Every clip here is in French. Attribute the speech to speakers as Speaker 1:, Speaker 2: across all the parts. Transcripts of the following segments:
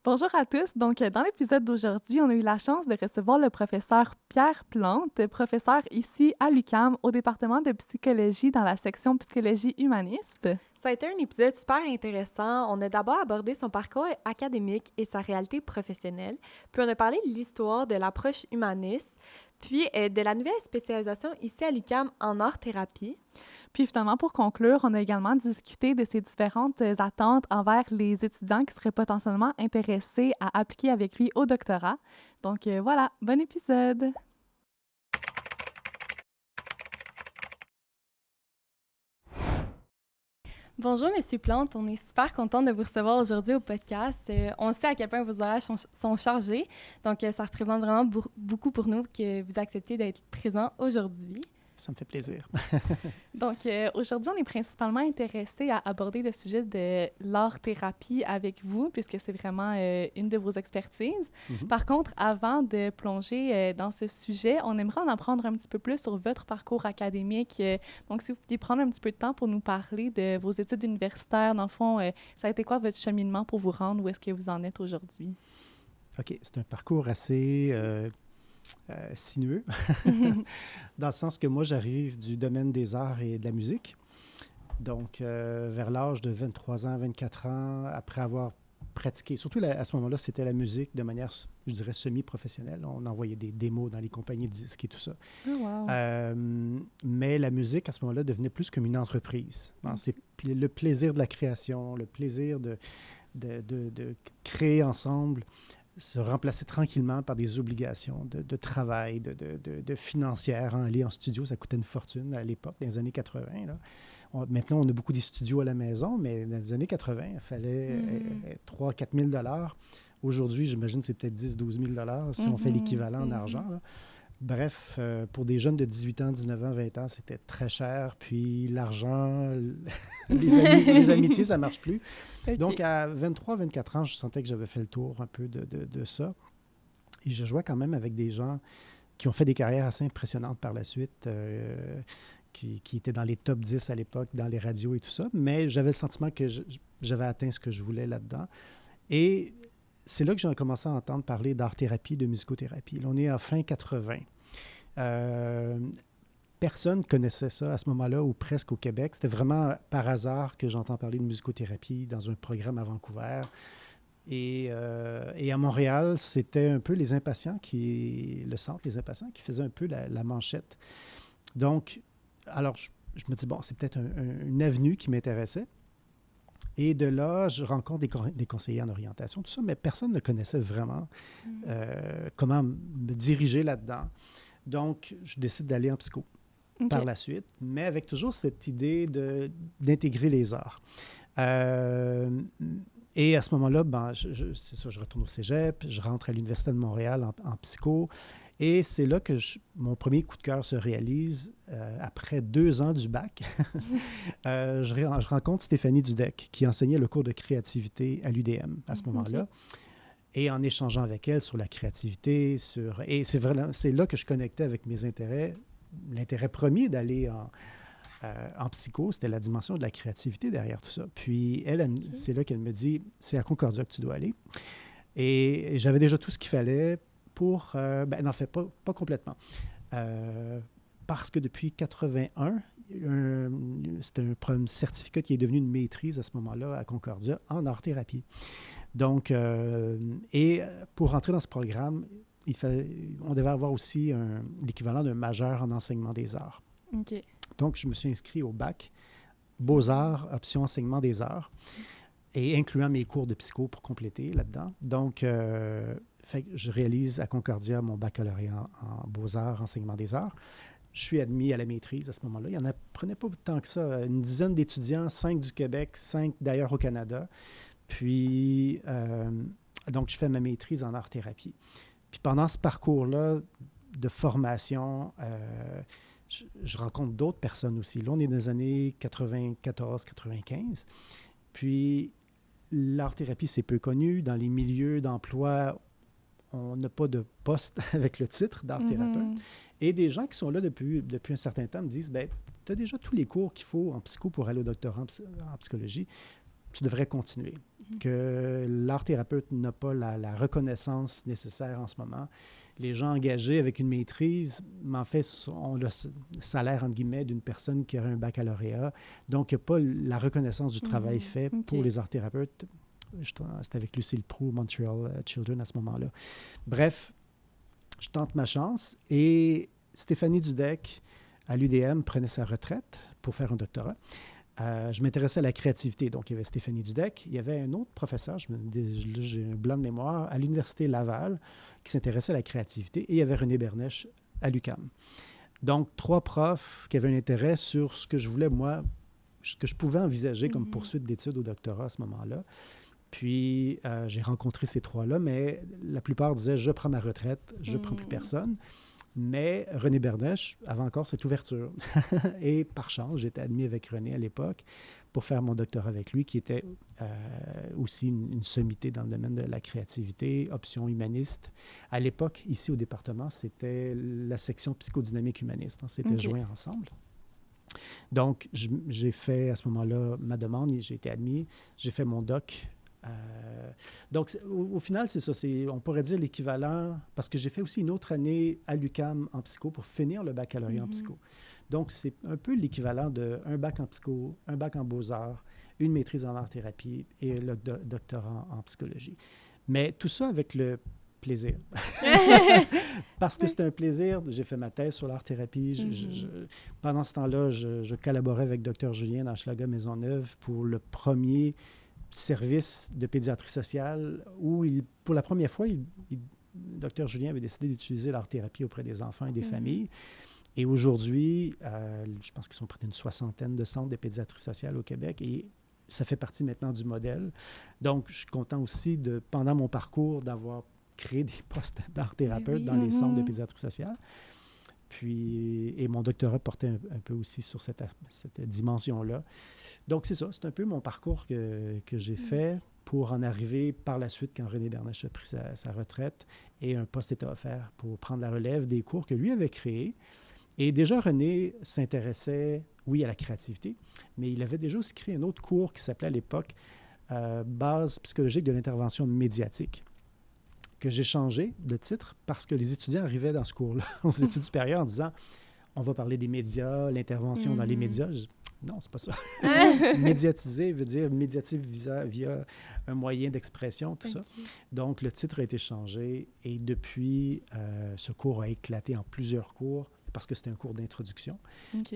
Speaker 1: Bonjour à tous. Donc, dans l'épisode d'aujourd'hui, on a eu la chance de recevoir le professeur Pierre Plante, professeur ici à l'UQAM au département de psychologie dans la section psychologie humaniste.
Speaker 2: Ça a été un épisode super intéressant. On a d'abord abordé son parcours académique et sa réalité professionnelle, puis on a parlé de l'histoire de l'approche humaniste, puis de la nouvelle spécialisation ici à l'UQAM en art-thérapie.
Speaker 1: Puis finalement, pour conclure, on a également discuté de ces différentes attentes envers les étudiants qui seraient potentiellement intéressés à appliquer avec lui au doctorat. Donc voilà, bon épisode!
Speaker 2: Bonjour, Monsieur Plante. On est super content de vous recevoir aujourd'hui au podcast. On sait à quel point vos horaires sont chargés, donc ça représente vraiment beaucoup pour nous que vous acceptiez d'être présent aujourd'hui.
Speaker 3: Ça me fait plaisir.
Speaker 1: Donc, aujourd'hui, on est principalement intéressé à aborder le sujet de l'art-thérapie avec vous, puisque c'est vraiment une de vos expertises. Par contre, avant de plonger dans ce sujet, on aimerait en apprendre un petit peu plus sur votre parcours académique. Donc, si vous pouviez prendre un petit peu de temps pour nous parler de vos études universitaires, dans le fond, ça a été quoi votre cheminement pour vous rendre où est-ce que vous en êtes aujourd'hui?
Speaker 3: OK, c'est un parcours assez sinueux, dans le sens que moi, j'arrive du domaine des arts et de la musique. Donc, vers l'âge de 23 ans, 24 ans, après avoir pratiqué, surtout à ce moment-là, c'était la musique de manière, je dirais, semi-professionnelle. On envoyait des démos dans les compagnies de disques et tout ça.
Speaker 1: Oh, wow.
Speaker 3: Mais la musique, à ce moment-là, devenait plus comme une entreprise. Bon, c'est le plaisir de la création, le plaisir de créer ensemble, se remplacer tranquillement par des obligations de travail, de financières. Aller en studio, ça coûtait une fortune à l'époque, dans les années 80. Là. Maintenant, on a beaucoup de studios à la maison, mais dans les années 80, il fallait 3 000 4 000 $. Aujourd'hui, j'imagine que c'est peut-être 10 000 12 000 $ si on fait l'équivalent en argent. Là. Bref, pour des jeunes de 18 ans, 19 ans, 20 ans, c'était très cher. Puis l'argent, les amitiés, ça ne marche plus. Okay. Donc, à 23, 24 ans, je sentais que j'avais fait le tour un peu de ça. Et je jouais quand même avec des gens qui ont fait des carrières assez impressionnantes par la suite, qui étaient dans les top 10 à l'époque, dans les radios et tout ça. Mais j'avais le sentiment que j'avais atteint ce que je voulais là-dedans. Et c'est là que j'ai commencé à entendre parler d'art-thérapie, de musicothérapie. Là, on est en fin 80. Personne ne connaissait ça à ce moment-là, ou presque au Québec. C'était vraiment par hasard que j'entends parler de musicothérapie dans un programme à Vancouver. Et à Montréal, c'était un peu les Impatients, le centre Les Impatients, qui faisait un peu la manchette. Donc, alors, je me dis, bon, c'est peut-être une avenue qui m'intéressait. Et de là, je rencontre des conseillers en orientation, tout ça, mais personne ne connaissait vraiment comment me diriger là-dedans. Donc, je décide d'aller en psycho par la suite, mais avec toujours cette idée d'intégrer les arts. Et à ce moment-là, c'est ça, je retourne au cégep, je rentre à l'Université de Montréal en psycho. Et c'est là que mon premier coup de cœur se réalise. Après 2 ans du bac, je rencontre Stéphanie Dudek, qui enseignait le cours de créativité à l'UDM à ce moment-là. Et en échangeant avec elle sur la créativité, et c'est là que je connectais avec mes intérêts. L'intérêt premier d'aller en psycho, c'était la dimension de la créativité derrière tout ça. Puis c'est là qu'elle me dit, c'est à Concordia que tu dois aller. Et j'avais déjà tout ce qu'il fallait pour... en fait, pas complètement. Parce que depuis 81, c'était un certificat qui est devenu une maîtrise à ce moment-là à Concordia en art-thérapie. Donc, et pour entrer dans ce programme, on devait avoir aussi l'équivalent d'un majeur en enseignement des arts.
Speaker 1: OK.
Speaker 3: Donc, je me suis inscrit au bac, Beaux-arts, option enseignement des arts, et incluant mes cours de psycho pour compléter là-dedans. Donc, je réalise à Concordia mon baccalauréat en Beaux-arts, enseignement des arts. Je suis admis à la maîtrise à ce moment-là. Il n'y en prenait pas tant que ça. Une dizaine d'étudiants, 5 du Québec, 5 d'ailleurs au Canada. Puis, donc, je fais ma maîtrise en art-thérapie. Puis pendant ce parcours-là de formation, je rencontre d'autres personnes aussi. Là, on est dans les années 94-95. Puis, l'art-thérapie, c'est peu connu. Dans les milieux d'emploi, on n'a pas de poste avec le titre d'art-thérapeute. Et des gens qui sont là depuis un certain temps me disent, bien, tu as déjà tous les cours qu'il faut en psycho pour aller au doctorat en psychologie. Tu devrais continuer. que l'art thérapeute n'a pas la reconnaissance nécessaire en ce moment. Les gens engagés avec une maîtrise, mais en fait, ont le salaire, entre guillemets, d'une personne qui aurait un baccalauréat. Donc, il n'y a pas la reconnaissance du travail fait pour les arts thérapeutes. C'était avec Lucille Proulx, Montreal Children à ce moment-là. Bref, je tente ma chance et Stéphanie Dudek, à l'UDM, prenait sa retraite pour faire un doctorat. Je m'intéressais à la créativité. Donc, il y avait Stéphanie Dudek. Il y avait un autre professeur, j'ai un blanc de mémoire, à l'Université Laval, qui s'intéressait à la créativité. Et il y avait René Bernèche à l'UQAM. Donc, 3 profs qui avaient un intérêt sur ce que je voulais, moi, ce que je pouvais envisager comme poursuite d'études au doctorat à ce moment-là. Puis, j'ai rencontré ces 3-là, mais la plupart disaient « je prends ma retraite, je ne prends plus personne ». Mais René Bernèche avait encore cette ouverture. Et par chance, j'étais admis avec René à l'époque pour faire mon doctorat avec lui, qui était aussi une sommité dans le domaine de la créativité, option humaniste. À l'époque, ici au département, c'était la section psychodynamique humaniste. On s'était joints ensemble. Donc, j'ai fait à ce moment-là ma demande, j'ai été admis, j'ai fait mon doc. Donc, au final, c'est ça. On pourrait dire l'équivalent, parce que j'ai fait aussi une autre année à l'UQAM en psycho pour finir le baccalauréat en psycho. Donc, c'est un peu l'équivalent d'un bac en psycho, un bac en beaux-arts, une maîtrise en art-thérapie et le doctorat en psychologie. Mais tout ça avec le plaisir. Parce que c'était un plaisir. J'ai fait ma thèse sur l'art-thérapie. Pendant ce temps-là, je collaborais avec Dr Julien dans Hochelaga Maisonneuve pour le premier service de pédiatrie sociale où, pour la première fois, Dr Julien avait décidé d'utiliser l'art-thérapie auprès des enfants et des familles. Et aujourd'hui, je pense qu'ils sont près d'une 60aine de centres de pédiatrie sociale au Québec et ça fait partie maintenant du modèle. Donc, je suis content aussi, pendant mon parcours, d'avoir créé des postes d'art-thérapeute dans les centres de pédiatrie sociale. Puis, et mon doctorat portait un peu aussi sur cette dimension-là. Donc, c'est ça. C'est un peu mon parcours que j'ai fait pour en arriver par la suite quand René Bernèche a pris sa retraite et un poste était offert pour prendre la relève des cours que lui avait créés. Et déjà, René s'intéressait, oui, à la créativité, mais il avait déjà aussi créé un autre cours qui s'appelait à l'époque Base psychologique de l'intervention médiatique, que j'ai changé de titre parce que les étudiants arrivaient dans ce cours-là aux études supérieures en disant « on va parler des médias, l'intervention dans les médias ». Non, c'est pas ça. Médiatiser veut dire médiatiser via un moyen d'expression, tout ça. Donc, le titre a été changé et depuis, ce cours a éclaté en plusieurs cours parce que c'était un cours d'introduction.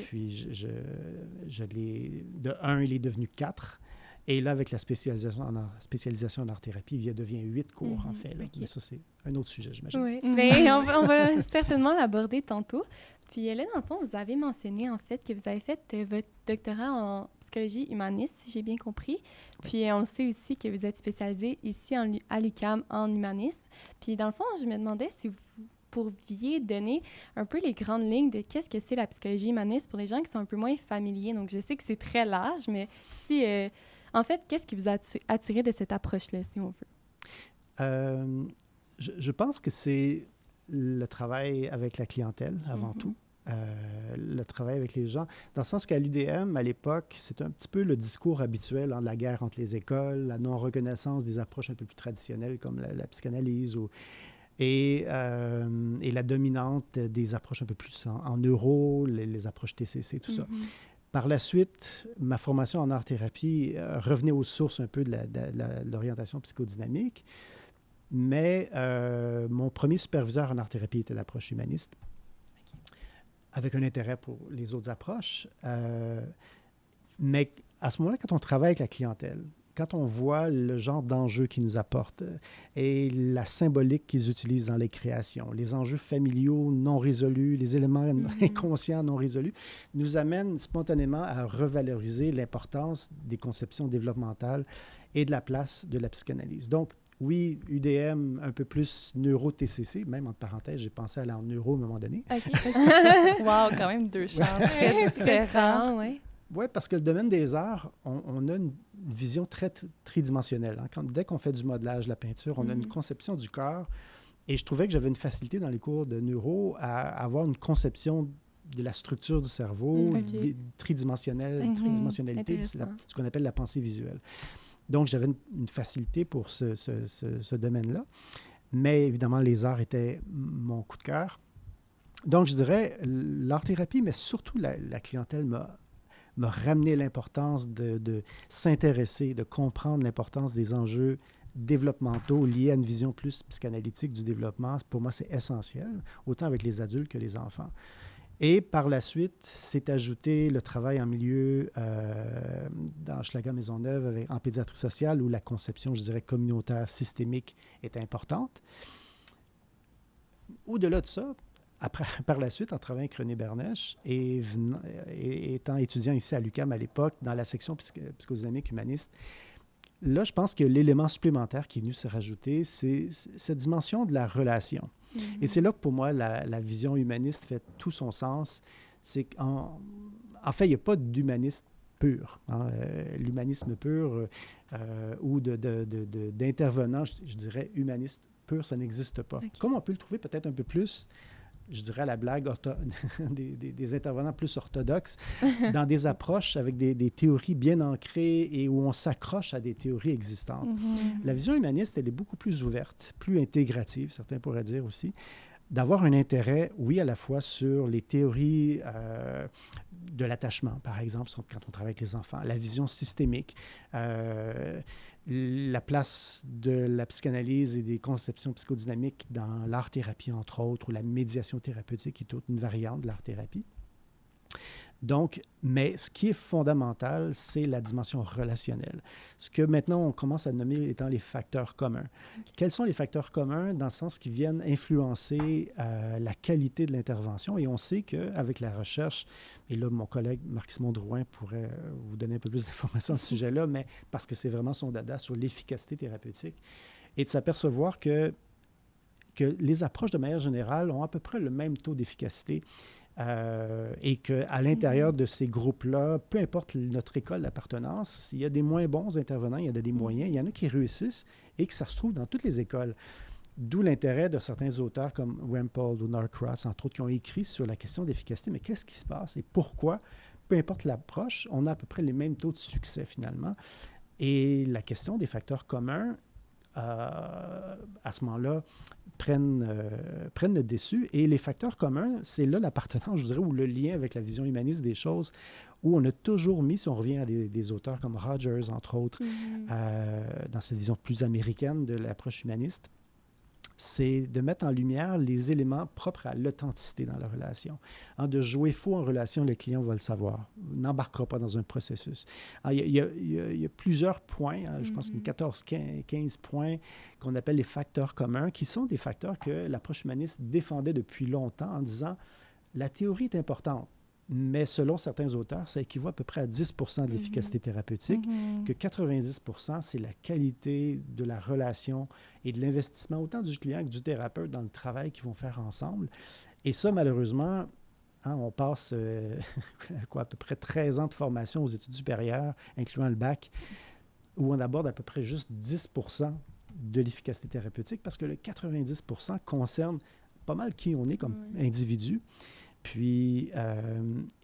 Speaker 3: Puis, de 1, il est devenu 4. Et là, avec la spécialisation en art-thérapie, il devient 8 cours, en fait. Mais ça, c'est un autre sujet, j'imagine.
Speaker 2: Oui, mais on va certainement l'aborder tantôt. Puis là, dans le fond, vous avez mentionné, en fait, que vous avez fait votre doctorat en psychologie humaniste, si j'ai bien compris. Puis on le sait aussi que vous êtes spécialisé ici à l'UQAM en humanisme. Puis dans le fond, je me demandais si vous pourriez donner un peu les grandes lignes de qu'est-ce que c'est la psychologie humaniste pour les gens qui sont un peu moins familiers. Donc, je sais que c'est très large, mais si... en fait, qu'est-ce qui vous a attiré de cette approche-là, si on veut?
Speaker 3: Je pense que c'est le travail avec la clientèle, avant tout. Le travail avec les gens. Dans le sens qu'à l'UDM, à l'époque, c'était un petit peu le discours habituel de la guerre entre les écoles, la non-reconnaissance des approches un peu plus traditionnelles comme la psychanalyse et la dominante des approches un peu plus en neuro, les approches TCC, tout ça. Par la suite, ma formation en art-thérapie revenait aux sources un peu de l'orientation psychodynamique, mais mon premier superviseur en art-thérapie était l'approche humaniste, avec un intérêt pour les autres approches. Mais à ce moment-là, quand on travaille avec la clientèle, quand on voit le genre d'enjeux qu'ils nous apportent et la symbolique qu'ils utilisent dans les créations, les enjeux familiaux non résolus, les éléments inconscients non résolus, nous amènent spontanément à revaloriser l'importance des conceptions développementales et de la place de la psychanalyse. Donc, oui, UDM, un peu plus neuro-TCC, même entre parenthèses, j'ai pensé aller en neuro à un moment donné.
Speaker 1: Wow, quand même 2 champs très différents.
Speaker 3: Oui, parce que le domaine des arts, on a une vision très tridimensionnelle. Hein. Dès qu'on fait du modelage, la peinture, on a une conception du corps. Et je trouvais que j'avais une facilité dans les cours de neuro à avoir une conception de la structure du cerveau, tridimensionnelle, tridimensionnalité, ce qu'on appelle la pensée visuelle. Donc, j'avais une facilité pour ce domaine-là. Mais évidemment, les arts étaient mon coup de cœur. Donc, je dirais l'art-thérapie, mais surtout la clientèle m'a ramené l'importance de s'intéresser, de comprendre l'importance des enjeux développementaux liés à une vision plus psychanalytique du développement. Pour moi, c'est essentiel, autant avec les adultes que les enfants. Et par la suite, s'est ajouté le travail en milieu dans Hochelaga-Maisonneuve en pédiatrie sociale où la conception, je dirais, communautaire systémique est importante. Au-delà de ça, par la suite, en travaillant avec René Bernèche et étant étudiant ici à l'UQAM à l'époque, dans la section psychodynamique humaniste, là, je pense que l'élément supplémentaire qui est venu se rajouter, c'est cette dimension de la relation. Mm-hmm. Et c'est là que, pour moi, la vision humaniste fait tout son sens. C'est qu'en fait, il n'y a pas d'humaniste pur. Hein. L'humanisme pur ou d'intervenant, je dirais, humaniste pur, ça n'existe pas. Okay. Comme on peut le trouver peut-être un peu plus, je dirais à la blague, des intervenants plus orthodoxes, dans des approches avec des théories bien ancrées et où on s'accroche à des théories existantes. Mm-hmm. La vision humaniste, elle est beaucoup plus ouverte, plus intégrative, certains pourraient dire aussi, d'avoir un intérêt, oui, à la fois sur les théories de l'attachement, par exemple, quand on travaille avec les enfants, la vision systémique, la place de la psychanalyse et des conceptions psychodynamiques dans l'art-thérapie, entre autres, ou la médiation thérapeutique, qui est une variante de l'art-thérapie. Donc, mais ce qui est fondamental, c'est la dimension relationnelle. Ce que maintenant on commence à nommer étant les facteurs communs. Okay. Quels sont les facteurs communs dans le sens qu'ils viennent influencer la qualité de l'intervention? Et on sait qu'avec la recherche, et là mon collègue Marc-Simon Drouin pourrait vous donner un peu plus d'informations à ce sujet-là, mais parce que c'est vraiment son dada sur l'efficacité thérapeutique, et de s'apercevoir que les approches de manière générale ont à peu près le même taux d'efficacité. Et qu'à l'intérieur de ces groupes-là, peu importe notre école d'appartenance, il y a des moins bons intervenants, il y en a des moyens, il y en a qui réussissent et que ça se trouve dans toutes les écoles. D'où l'intérêt de certains auteurs comme Wemple ou Norcross, entre autres, qui ont écrit sur la question d'efficacité. Mais qu'est-ce qui se passe et pourquoi, peu importe l'approche, on a à peu près les mêmes taux de succès finalement. Et la question des facteurs communs, à ce moment-là, prennent le dessus. Et les facteurs communs, c'est là l'appartenance, je dirais, ou le lien avec la vision humaniste des choses, où on a toujours mis, si on revient à des auteurs comme Rogers, entre autres, dans cette vision plus américaine de l'approche humaniste, c'est de mettre en lumière les éléments propres à l'authenticité dans la relation. De jouer faux en relation, le client va le savoir. N'embarquera pas dans un processus. Il y a plusieurs points, je pense qu'il y a 14-15 points qu'on appelle les facteurs communs, qui sont des facteurs que l'approche humaniste défendait depuis longtemps en disant la théorie est importante. Mais selon certains auteurs, ça équivaut à peu près à 10 de l'efficacité thérapeutique, que 90 c'est la qualité de la relation et de l'investissement autant du client que du thérapeute dans le travail qu'ils vont faire ensemble. Et ça, malheureusement, on passe à peu près 13 ans de formation aux études supérieures, incluant le bac, où on aborde à peu près juste 10 de l'efficacité thérapeutique parce que le 90 concerne pas mal qui on est comme individu. Puis,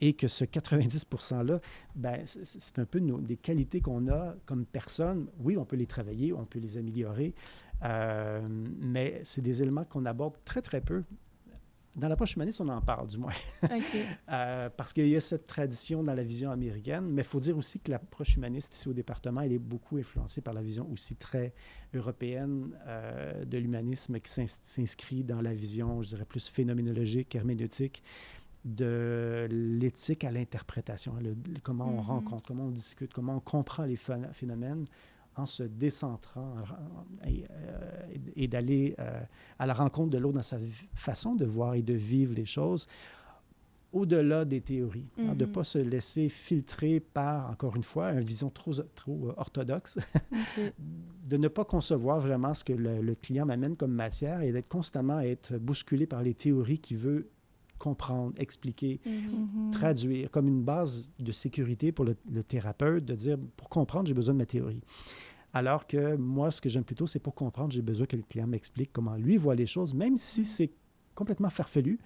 Speaker 3: et que ce 90 %-là, c'est un peu des qualités qu'on a comme personne. Oui, on peut les travailler, on peut les améliorer, mais c'est des éléments qu'on aborde très, très peu. Dans l'approche humaniste, on en parle, du moins. Okay. Parce qu'il y a cette tradition dans la vision américaine, mais il faut dire aussi que l'approche humaniste ici au département, elle est beaucoup influencée par la vision aussi très européenne de l'humanisme qui s'inscrit dans la vision, je dirais, plus phénoménologique, herméneutique, de l'éthique à l'interprétation. Comment on rencontre, comment on discute, comment on comprend les phénomènes en se décentrant et d'aller à la rencontre de l'autre dans sa façon de voir et de vivre les choses au-delà des théories, de ne pas se laisser filtrer par, encore une fois, une vision trop orthodoxe, de ne pas concevoir vraiment ce que le client m'amène comme matière et d'être constamment à être bousculé par les théories qu'il veut comprendre, expliquer, traduire, comme une base de sécurité pour le thérapeute, de dire, pour comprendre, j'ai besoin de ma théorie. Alors que moi, ce que j'aime plutôt, c'est pour comprendre, j'ai besoin que le client m'explique comment lui voit les choses, même si c'est complètement farfelu.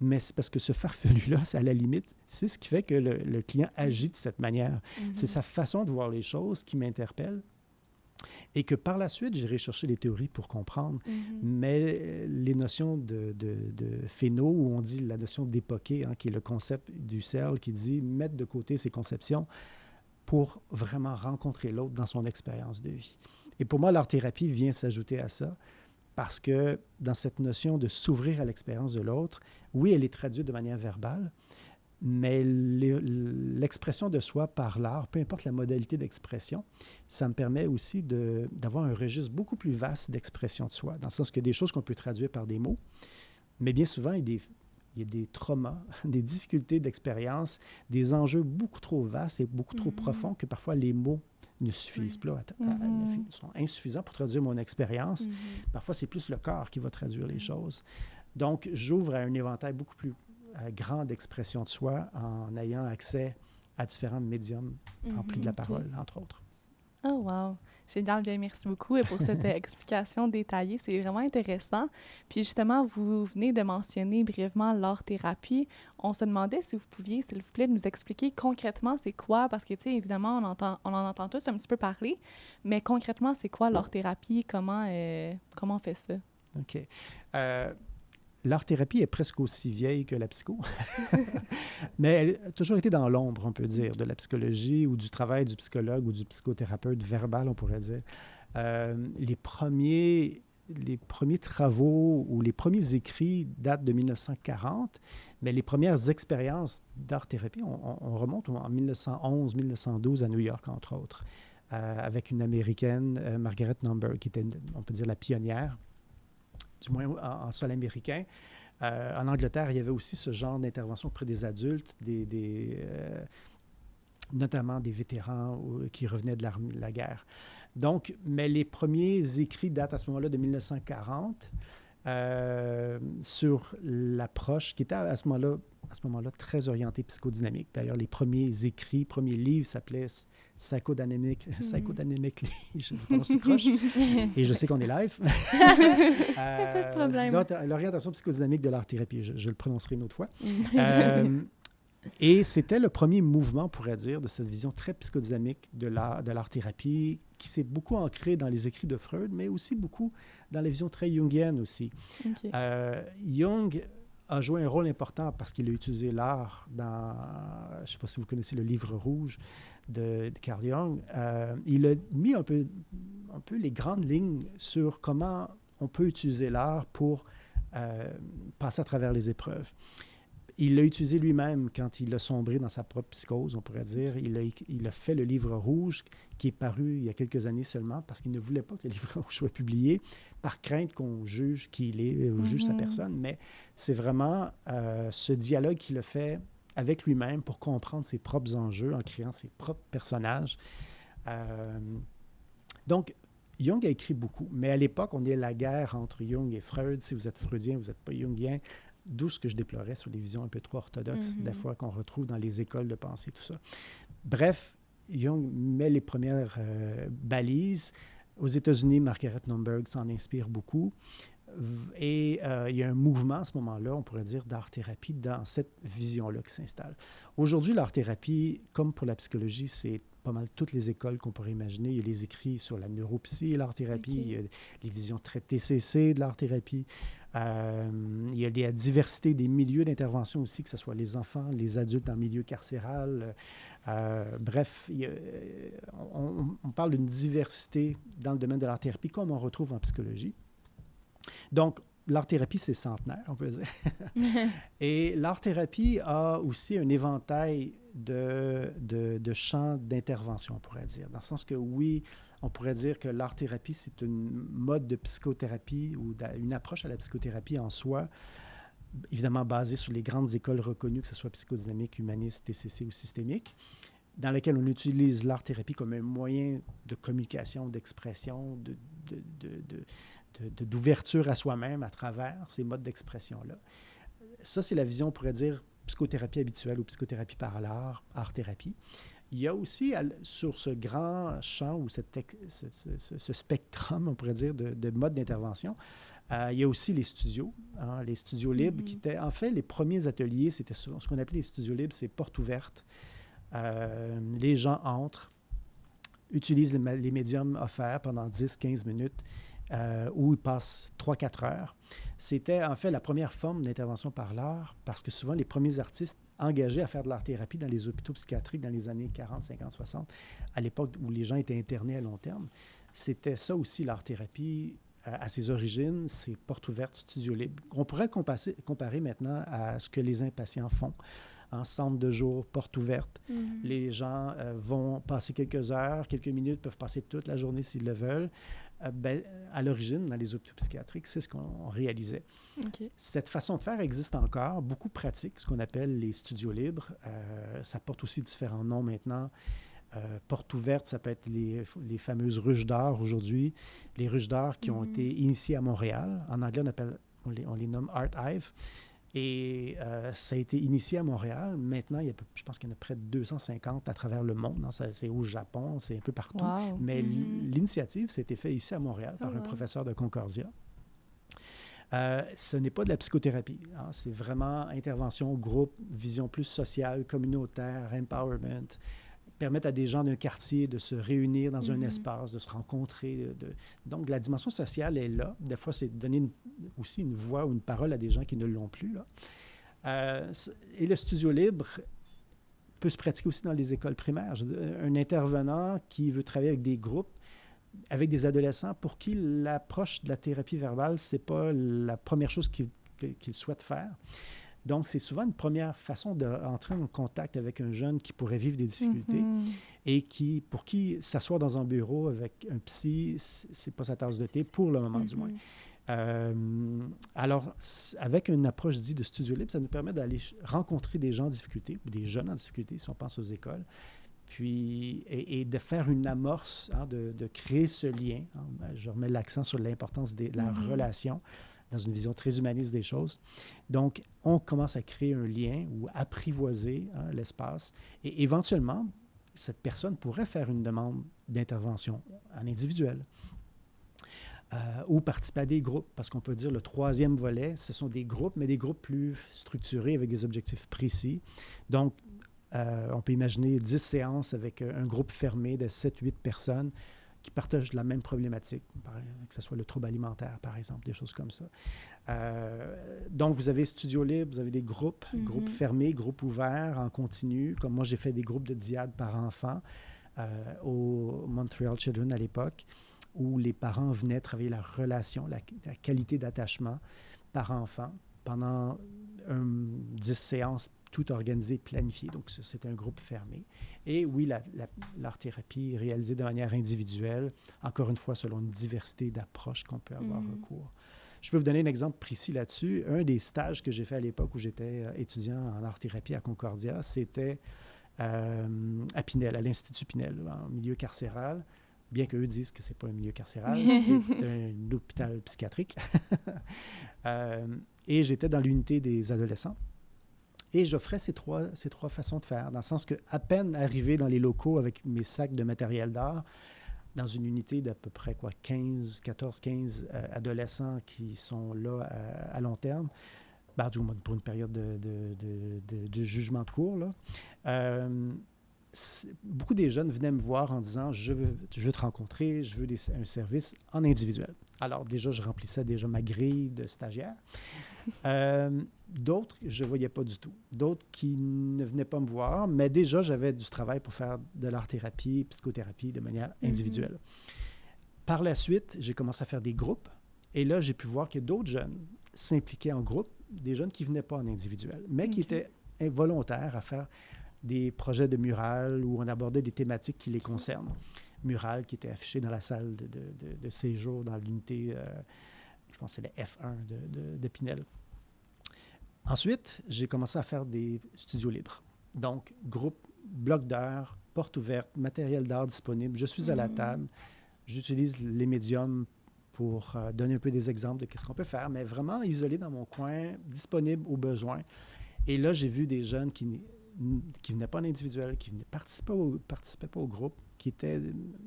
Speaker 3: Mais c'est parce que ce farfelu-là, c'est à la limite, c'est ce qui fait que le client agit de cette manière. C'est sa façon de voir les choses qui m'interpelle Et que par la suite, j'irai chercher les théories pour comprendre. Mais les notions de phéno, où on dit la notion d'époquer, qui est le concept du CERL, qui dit mettre de côté ses conceptions pour vraiment rencontrer l'autre dans son expérience de vie. Et pour moi, l'art-thérapie vient s'ajouter à ça, parce que dans cette notion de s'ouvrir à l'expérience de l'autre, oui, elle est traduite de manière verbale, mais l'expression de soi par l'art, peu importe la modalité d'expression, ça me permet aussi d'avoir un registre beaucoup plus vaste d'expression de soi, dans le sens qu'il y a des choses qu'on peut traduire par des mots, mais bien souvent, il y a des traumas, des difficultés d'expérience, des enjeux beaucoup trop vastes et beaucoup trop profonds que parfois les mots ne suffisent pas, sont insuffisants pour traduire mon expérience. Parfois, c'est plus le corps qui va traduire les choses. Donc, j'ouvre à un éventail beaucoup plus grand d'expression de soi en ayant accès à différents médiums en plus de la parole, entre autres.
Speaker 1: Oh, wow! Génial, bien, merci beaucoup pour cette explication détaillée. C'est vraiment intéressant. Puis justement, vous venez de mentionner brièvement l'art-thérapie. On se demandait si vous pouviez, s'il vous plaît, nous expliquer concrètement c'est quoi, parce que, tu sais, évidemment, on en entend tous un petit peu parler, mais concrètement, c'est quoi l'art-thérapie? Comment on fait ça?
Speaker 3: OK. L'art-thérapie est presque aussi vieille que la psycho, mais elle a toujours été dans l'ombre, on peut dire, de la psychologie ou du travail du psychologue ou du psychothérapeute verbal, on pourrait dire. Les premiers travaux ou les premiers écrits datent de 1940, mais les premières expériences d'art-thérapie, on remonte en 1911-1912 à New York, entre autres, avec une Américaine, Margaret Number, qui était, on peut dire, la pionnière, du moins en sol américain. En Angleterre, il y avait aussi ce genre d'intervention auprès des adultes, notamment des vétérans qui revenaient de la guerre. Donc, mais les premiers écrits datent à ce moment-là de 1940 sur l'approche qui était à ce moment-là très orientée psychodynamique. D'ailleurs, les premiers livres s'appelaient Psychodynamically, je prononce tout croche, et je sais qu'on est live.
Speaker 1: Pas de problème.
Speaker 3: Donc, l'orientation psychodynamique de l'art-thérapie, je le prononcerai une autre fois. Et c'était le premier mouvement, on pourrait dire, de cette vision très psychodynamique de l'art-thérapie, qui s'est beaucoup ancrée dans les écrits de Freud, mais aussi beaucoup dans la vision très jungienne aussi.
Speaker 1: Okay.
Speaker 3: Jung a joué un rôle important parce qu'il a utilisé l'art dans, je ne sais pas si vous connaissez le livre rouge de Carl Jung. Il a mis un peu les grandes lignes sur comment on peut utiliser l'art pour passer à travers les épreuves. Il l'a utilisé lui-même quand il a sombré dans sa propre psychose, on pourrait dire. Il a fait le livre rouge qui est paru il y a quelques années seulement parce qu'il ne voulait pas que le livre rouge soit publié par crainte qu'on juge qui il est, ou juge sa personne. Mais c'est vraiment ce dialogue qu'il a fait avec lui-même pour comprendre ses propres enjeux en créant ses propres personnages. Donc, Jung a écrit beaucoup, mais à l'époque, on est la guerre entre Jung et Freud. Si vous êtes freudien, vous n'êtes pas jungien. D'où ce que je déplorais sur les visions un peu trop orthodoxes, des fois qu'on retrouve dans les écoles de pensée, tout ça. Bref, Jung met les premières balises. Aux États-Unis, Margaret Numberg s'en inspire beaucoup. Et il y a un mouvement à ce moment-là, on pourrait dire, d'art-thérapie dans cette vision-là qui s'installe. Aujourd'hui, l'art-thérapie, comme pour la psychologie, c'est pas mal toutes les écoles qu'on pourrait imaginer. Il y a les écrits sur la neuropsy et l'art-thérapie, il y a les visions très TCC de l'art-thérapie. Il y a la diversité des milieux d'intervention aussi, que ce soit les enfants, les adultes en milieu carcéral. Bref, on parle d'une diversité dans le domaine de l'art-thérapie comme on retrouve en psychologie. Donc, l'art-thérapie, c'est centenaire, on peut dire. Et l'art-thérapie a aussi un éventail de champs d'intervention, on pourrait dire. Dans le sens que, oui, on pourrait dire que l'art-thérapie, c'est un mode de psychothérapie ou une approche à la psychothérapie en soi, évidemment basée sur les grandes écoles reconnues, que ce soit psychodynamique, humaniste, TCC ou systémique, dans laquelle on utilise l'art-thérapie comme un moyen de communication, d'expression, d'ouverture à soi-même à travers ces modes d'expression-là. Ça, c'est la vision, on pourrait dire, psychothérapie habituelle ou psychothérapie par l'art, art-thérapie. Il y a aussi, sur ce grand champ ou ce spectrum, on pourrait dire, de modes d'intervention, il y a aussi les studios libres, qui étaient, en fait, les premiers ateliers, c'était ce qu'on appelait les studios libres, c'est porte ouverte. Les gens entrent, utilisent les médiums offerts pendant 10-15 minutes où ils passent 3-4 heures. C'était en fait la première forme d'intervention par l'art parce que souvent les premiers artistes engagés à faire de l'art-thérapie dans les hôpitaux psychiatriques dans les années 40, 50, 60, à l'époque où les gens étaient internés à long terme, c'était ça aussi l'art-thérapie à ses origines, c'est porte ouverte, studio libre. On pourrait comparer maintenant à ce que les impatients font. En centre de jour, porte ouverte. Les gens vont passer quelques heures, quelques minutes, peuvent passer toute la journée s'ils le veulent. À l'origine, dans les hôpitaux psychiatriques, c'est ce qu'on réalisait.
Speaker 2: OK.
Speaker 3: Cette façon de faire existe encore, beaucoup pratique, ce qu'on appelle les studios libres. Ça porte aussi différents noms maintenant. Porte ouverte, ça peut être les fameuses ruches d'art aujourd'hui. Les ruches d'art qui ont été initiées à Montréal. En anglais, on les nomme Art Hive. Et ça a été initié à Montréal. Maintenant, je pense qu'il y en a près de 250 à travers le monde. C'est au Japon, c'est un peu partout.
Speaker 1: Wow.
Speaker 3: Mais l'initiative, c'était fait ici à Montréal par un professeur de Concordia. Ce n'est pas de la psychothérapie. Hein. C'est vraiment intervention, groupe, vision plus sociale, communautaire, empowerment. Permettre à des gens d'un quartier de se réunir dans un espace, de se rencontrer. Donc, la dimension sociale est là. Des fois, c'est donner aussi une voix ou une parole à des gens qui ne l'ont plus. Là. Et le studio libre peut se pratiquer aussi dans les écoles primaires. Un intervenant qui veut travailler avec des groupes, avec des adolescents, pour qui l'approche de la thérapie verbale, ce n'est pas la première chose qu'il souhaite faire. Donc, c'est souvent une première façon d'entrer en contact avec un jeune qui pourrait vivre des difficultés et pour qui s'asseoir dans un bureau avec un psy, c'est pas sa tasse de thé, pour le moment du moins. Alors, avec une approche dite de studio libre, ça nous permet d'aller rencontrer des gens en difficulté ou des jeunes en difficulté, si on pense aux écoles, puis, et de faire une amorce, hein, de créer ce lien. Hein. Je remets l'accent sur l'importance de la relation, dans une vision très humaniste des choses. Donc, on commence à créer un lien ou apprivoiser l'espace. Et éventuellement, cette personne pourrait faire une demande d'intervention en individuel ou participer à des groupes, parce qu'on peut dire le troisième volet, ce sont des groupes, mais des groupes plus structurés avec des objectifs précis. Donc, on peut imaginer 10 séances avec un groupe fermé de 7-8 personnes qui partagent la même problématique, que ce soit le trouble alimentaire, par exemple, des choses comme ça. Donc, vous avez studio libre, vous avez des groupes, groupes fermés, groupes ouverts, en continu. Comme moi, j'ai fait des groupes de diade par enfant au Montreal Children à l'époque, où les parents venaient travailler la relation, la qualité d'attachement par enfant pendant 10 séances, tout organisé, planifié. Donc, c'est un groupe fermé. Et oui, l'art-thérapie est réalisée de manière individuelle, encore une fois, selon une diversité d'approches qu'on peut avoir recours. Je peux vous donner un exemple précis là-dessus. Un des stages que j'ai fait à l'époque où j'étais étudiant en art-thérapie à Concordia, c'était à Pinel, à l'Institut Pinel, en milieu carcéral. Bien qu'eux disent que ce n'est pas un milieu carcéral, c'est un hôpital psychiatrique. Et j'étais dans l'unité des adolescents. Et j'offrais ces trois façons de faire, dans le sens qu'à peine arrivé dans les locaux avec mes sacs de matériel d'art, dans une unité d'à peu près 14-15 adolescents qui sont là à long terme, du moins pour une période de jugement de cours, là, beaucoup des jeunes venaient me voir en disant « Je veux te rencontrer, je veux un service en individuel ». Alors déjà, je remplissais déjà ma grille de stagiaire. D'autres, je ne voyais pas du tout. D'autres qui ne venaient pas me voir, mais déjà, j'avais du travail pour faire de l'art-thérapie, psychothérapie de manière individuelle. Par la suite, j'ai commencé à faire des groupes. Et là, j'ai pu voir que d'autres jeunes s'impliquaient en groupe, des jeunes qui ne venaient pas en individuel, mais qui étaient volontaires à faire des projets de mural où on abordait des thématiques qui les concernent. Mural qui était affiché dans la salle de séjour dans l'unité, je pense que c'est le F1 de Pinel. Ensuite, j'ai commencé à faire des studios libres. Donc, groupe, bloc d'heures, porte ouverte, matériel d'art disponible. Je suis à la table. J'utilise les médiums pour donner un peu des exemples de ce qu'on peut faire, mais vraiment isolé dans mon coin, disponible au besoin. Et là, j'ai vu des jeunes qui venaient pas en individuel, qui ne participaient pas au groupe, qui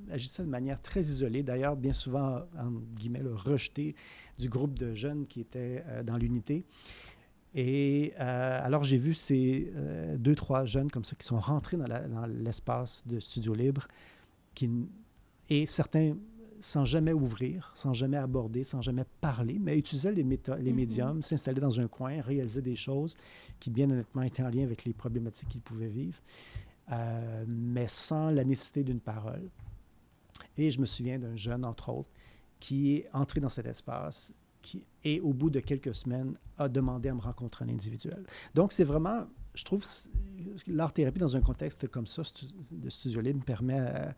Speaker 3: agissaient de manière très isolée. D'ailleurs, bien souvent, en guillemets, rejetés du groupe de jeunes qui étaient dans l'unité. Et alors, j'ai vu ces 2-3 jeunes comme ça qui sont rentrés dans l'espace de studio libre et certains sans jamais ouvrir, sans jamais aborder, sans jamais parler, mais utilisaient les médiums, s'installaient dans un coin, réalisaient des choses qui, bien honnêtement, étaient en lien avec les problématiques qu'ils pouvaient vivre, mais sans la nécessité d'une parole. Et je me souviens d'un jeune, entre autres, qui est entré dans cet espace et, au bout de quelques semaines, a demandé à me rencontrer en individuel. Donc, c'est vraiment, je trouve, l'art-thérapie dans un contexte comme ça, de studio libre, me permet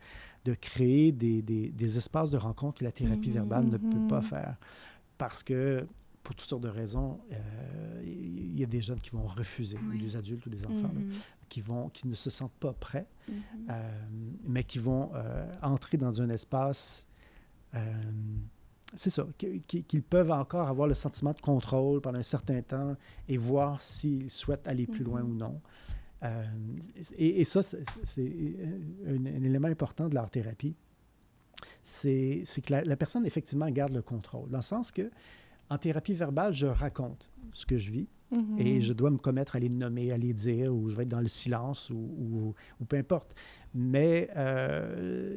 Speaker 3: de créer des espaces de rencontre que la thérapie verbale ne peut pas faire. Parce que, pour toutes sortes de raisons, il y a des jeunes qui vont refuser, ou des adultes ou des enfants, là, qui ne se sentent pas prêts, mais qui vont entrer dans un espace... c'est ça, qu'ils peuvent encore avoir le sentiment de contrôle pendant un certain temps et voir s'ils souhaitent aller plus loin ou non. Et ça, c'est un élément important de l'art-thérapie. C'est que la personne, effectivement, garde le contrôle. Dans le sens que, en thérapie verbale, je raconte ce que je vis et je dois me commettre à les nommer, à les dire, ou je vais être dans le silence, ou peu importe. Mais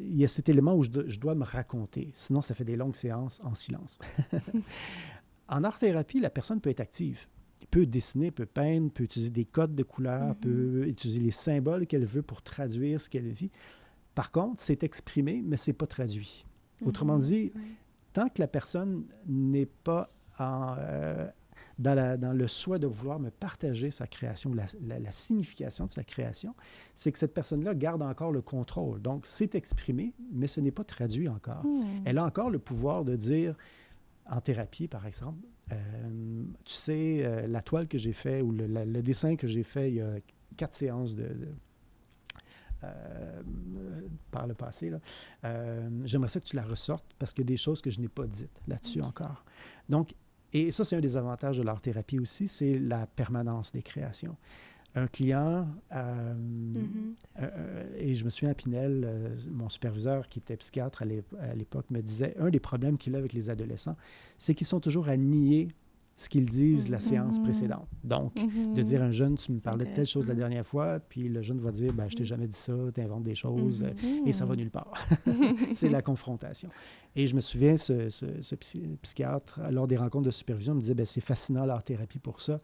Speaker 3: il y a cet élément où je dois me raconter. Sinon, ça fait des longues séances en silence. En art-thérapie, la personne peut être active. Peut dessiner, peut peindre, peut utiliser des codes de couleurs, peut utiliser les symboles qu'elle veut pour traduire ce qu'elle vit. Par contre, c'est exprimé, mais ce n'est pas traduit. Autrement dit, tant que la personne n'est pas dans le souhait de vouloir me partager sa création, la signification de sa création, c'est que cette personne-là garde encore le contrôle. Donc, c'est exprimé, mais ce n'est pas traduit encore. Elle a encore le pouvoir de dire, en thérapie, par exemple, tu sais, la toile que j'ai faite ou le dessin que j'ai fait il y a 4 séances par le passé, là, j'aimerais ça que tu la ressortes parce qu'il y a des choses que je n'ai pas dites là-dessus encore. Donc, et ça, c'est un des avantages de l'art-thérapie aussi, c'est la permanence des créations. Un client, et je me souviens à Pinel, mon superviseur qui était psychiatre à l'époque me disait, un des problèmes qu'il a avec les adolescents, c'est qu'ils sont toujours à nier ce qu'ils disent la séance précédente. Donc, de dire à un jeune, tu me parlais de telle chose la dernière fois, puis le jeune va dire, ben, je t'ai jamais dit ça, tu inventes des choses, et ça va nulle part. C'est la confrontation. Et je me souviens, ce psychiatre, lors des rencontres de supervision, me disait, ben, c'est fascinant l'art-thérapie pour ça,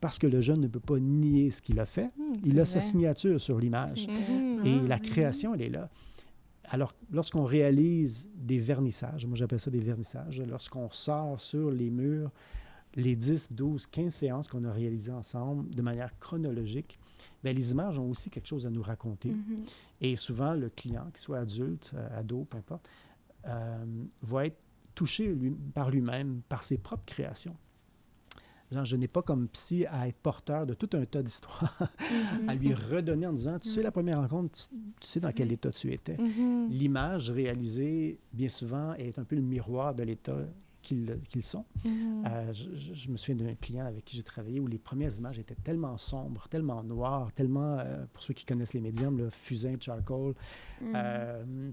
Speaker 3: parce que le jeune ne peut pas nier ce qu'il a fait. Il a sa signature sur l'image. Et la création, elle est là. Alors, lorsqu'on réalise des vernissages, moi j'appelle ça des vernissages, lorsqu'on sort sur les murs les 10, 12, 15 séances qu'on a réalisées ensemble de manière chronologique, bien, les images ont aussi quelque chose à nous raconter. Et souvent, le client, qu'il soit adulte, ado, peu importe, va être touché par lui-même, par ses propres créations. Genre, je n'ai pas comme psy à être porteur de tout un tas d'histoires, à lui redonner en disant, tu sais, la première rencontre, tu sais dans quel état tu étais. L'image réalisée, bien souvent, est un peu le miroir de l'état qu'ils sont. Je me souviens d'un client avec qui j'ai travaillé où les premières images étaient tellement sombres, tellement noires, tellement, pour ceux qui connaissent les médiums, là, fusain, charcoal,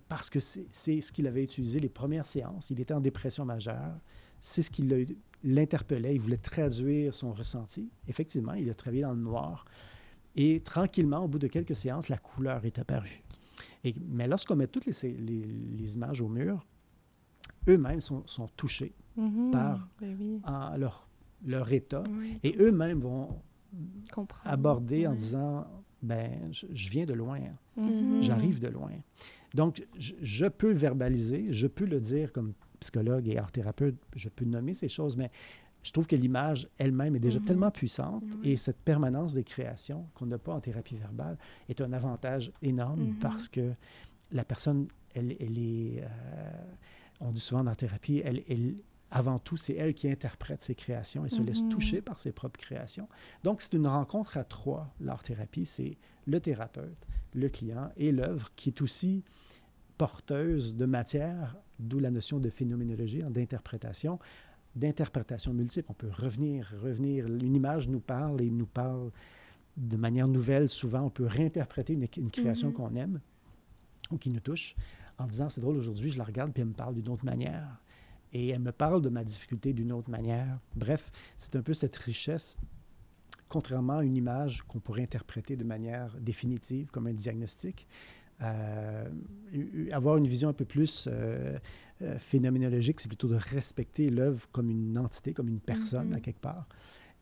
Speaker 3: parce que c'est ce qu'il avait utilisé les premières séances. Il était en dépression majeure. C'est ce qui l'interpellait. Il voulait traduire son ressenti. Effectivement, il a travaillé dans le noir. Et tranquillement, au bout de quelques séances, la couleur est apparue. Mais lorsqu'on met toutes les images au mur, eux-mêmes sont touchés par leur état. Et eux-mêmes vont aborder en disant, ben, je viens de loin, j'arrive de loin. Donc, je peux le verbaliser, je peux le dire comme psychologue et art-thérapeute, je peux nommer ces choses, mais je trouve que l'image elle-même est déjà tellement puissante et cette permanence des créations qu'on n'a pas en thérapie verbale est un avantage énorme parce que la personne, elle est... on dit souvent dans la thérapie, avant tout, c'est elle qui interprète ses créations et se laisse toucher par ses propres créations. Donc, c'est une rencontre à 3, l'art-thérapie. C'est le thérapeute, le client et l'œuvre qui est aussi porteuse de matière, d'où la notion de phénoménologie, d'interprétation multiple. On peut revenir. Une image nous parle et nous parle de manière nouvelle. Souvent, on peut réinterpréter une création qu'on aime ou qui nous touche en disant, c'est drôle, aujourd'hui, je la regarde puis elle me parle d'une autre manière. Et elle me parle de ma difficulté d'une autre manière. Bref, c'est un peu cette richesse, contrairement à une image qu'on pourrait interpréter de manière définitive, comme un diagnostic. avoir une vision un peu plus phénoménologique, c'est plutôt de respecter l'œuvre comme une entité, comme une personne à quelque part,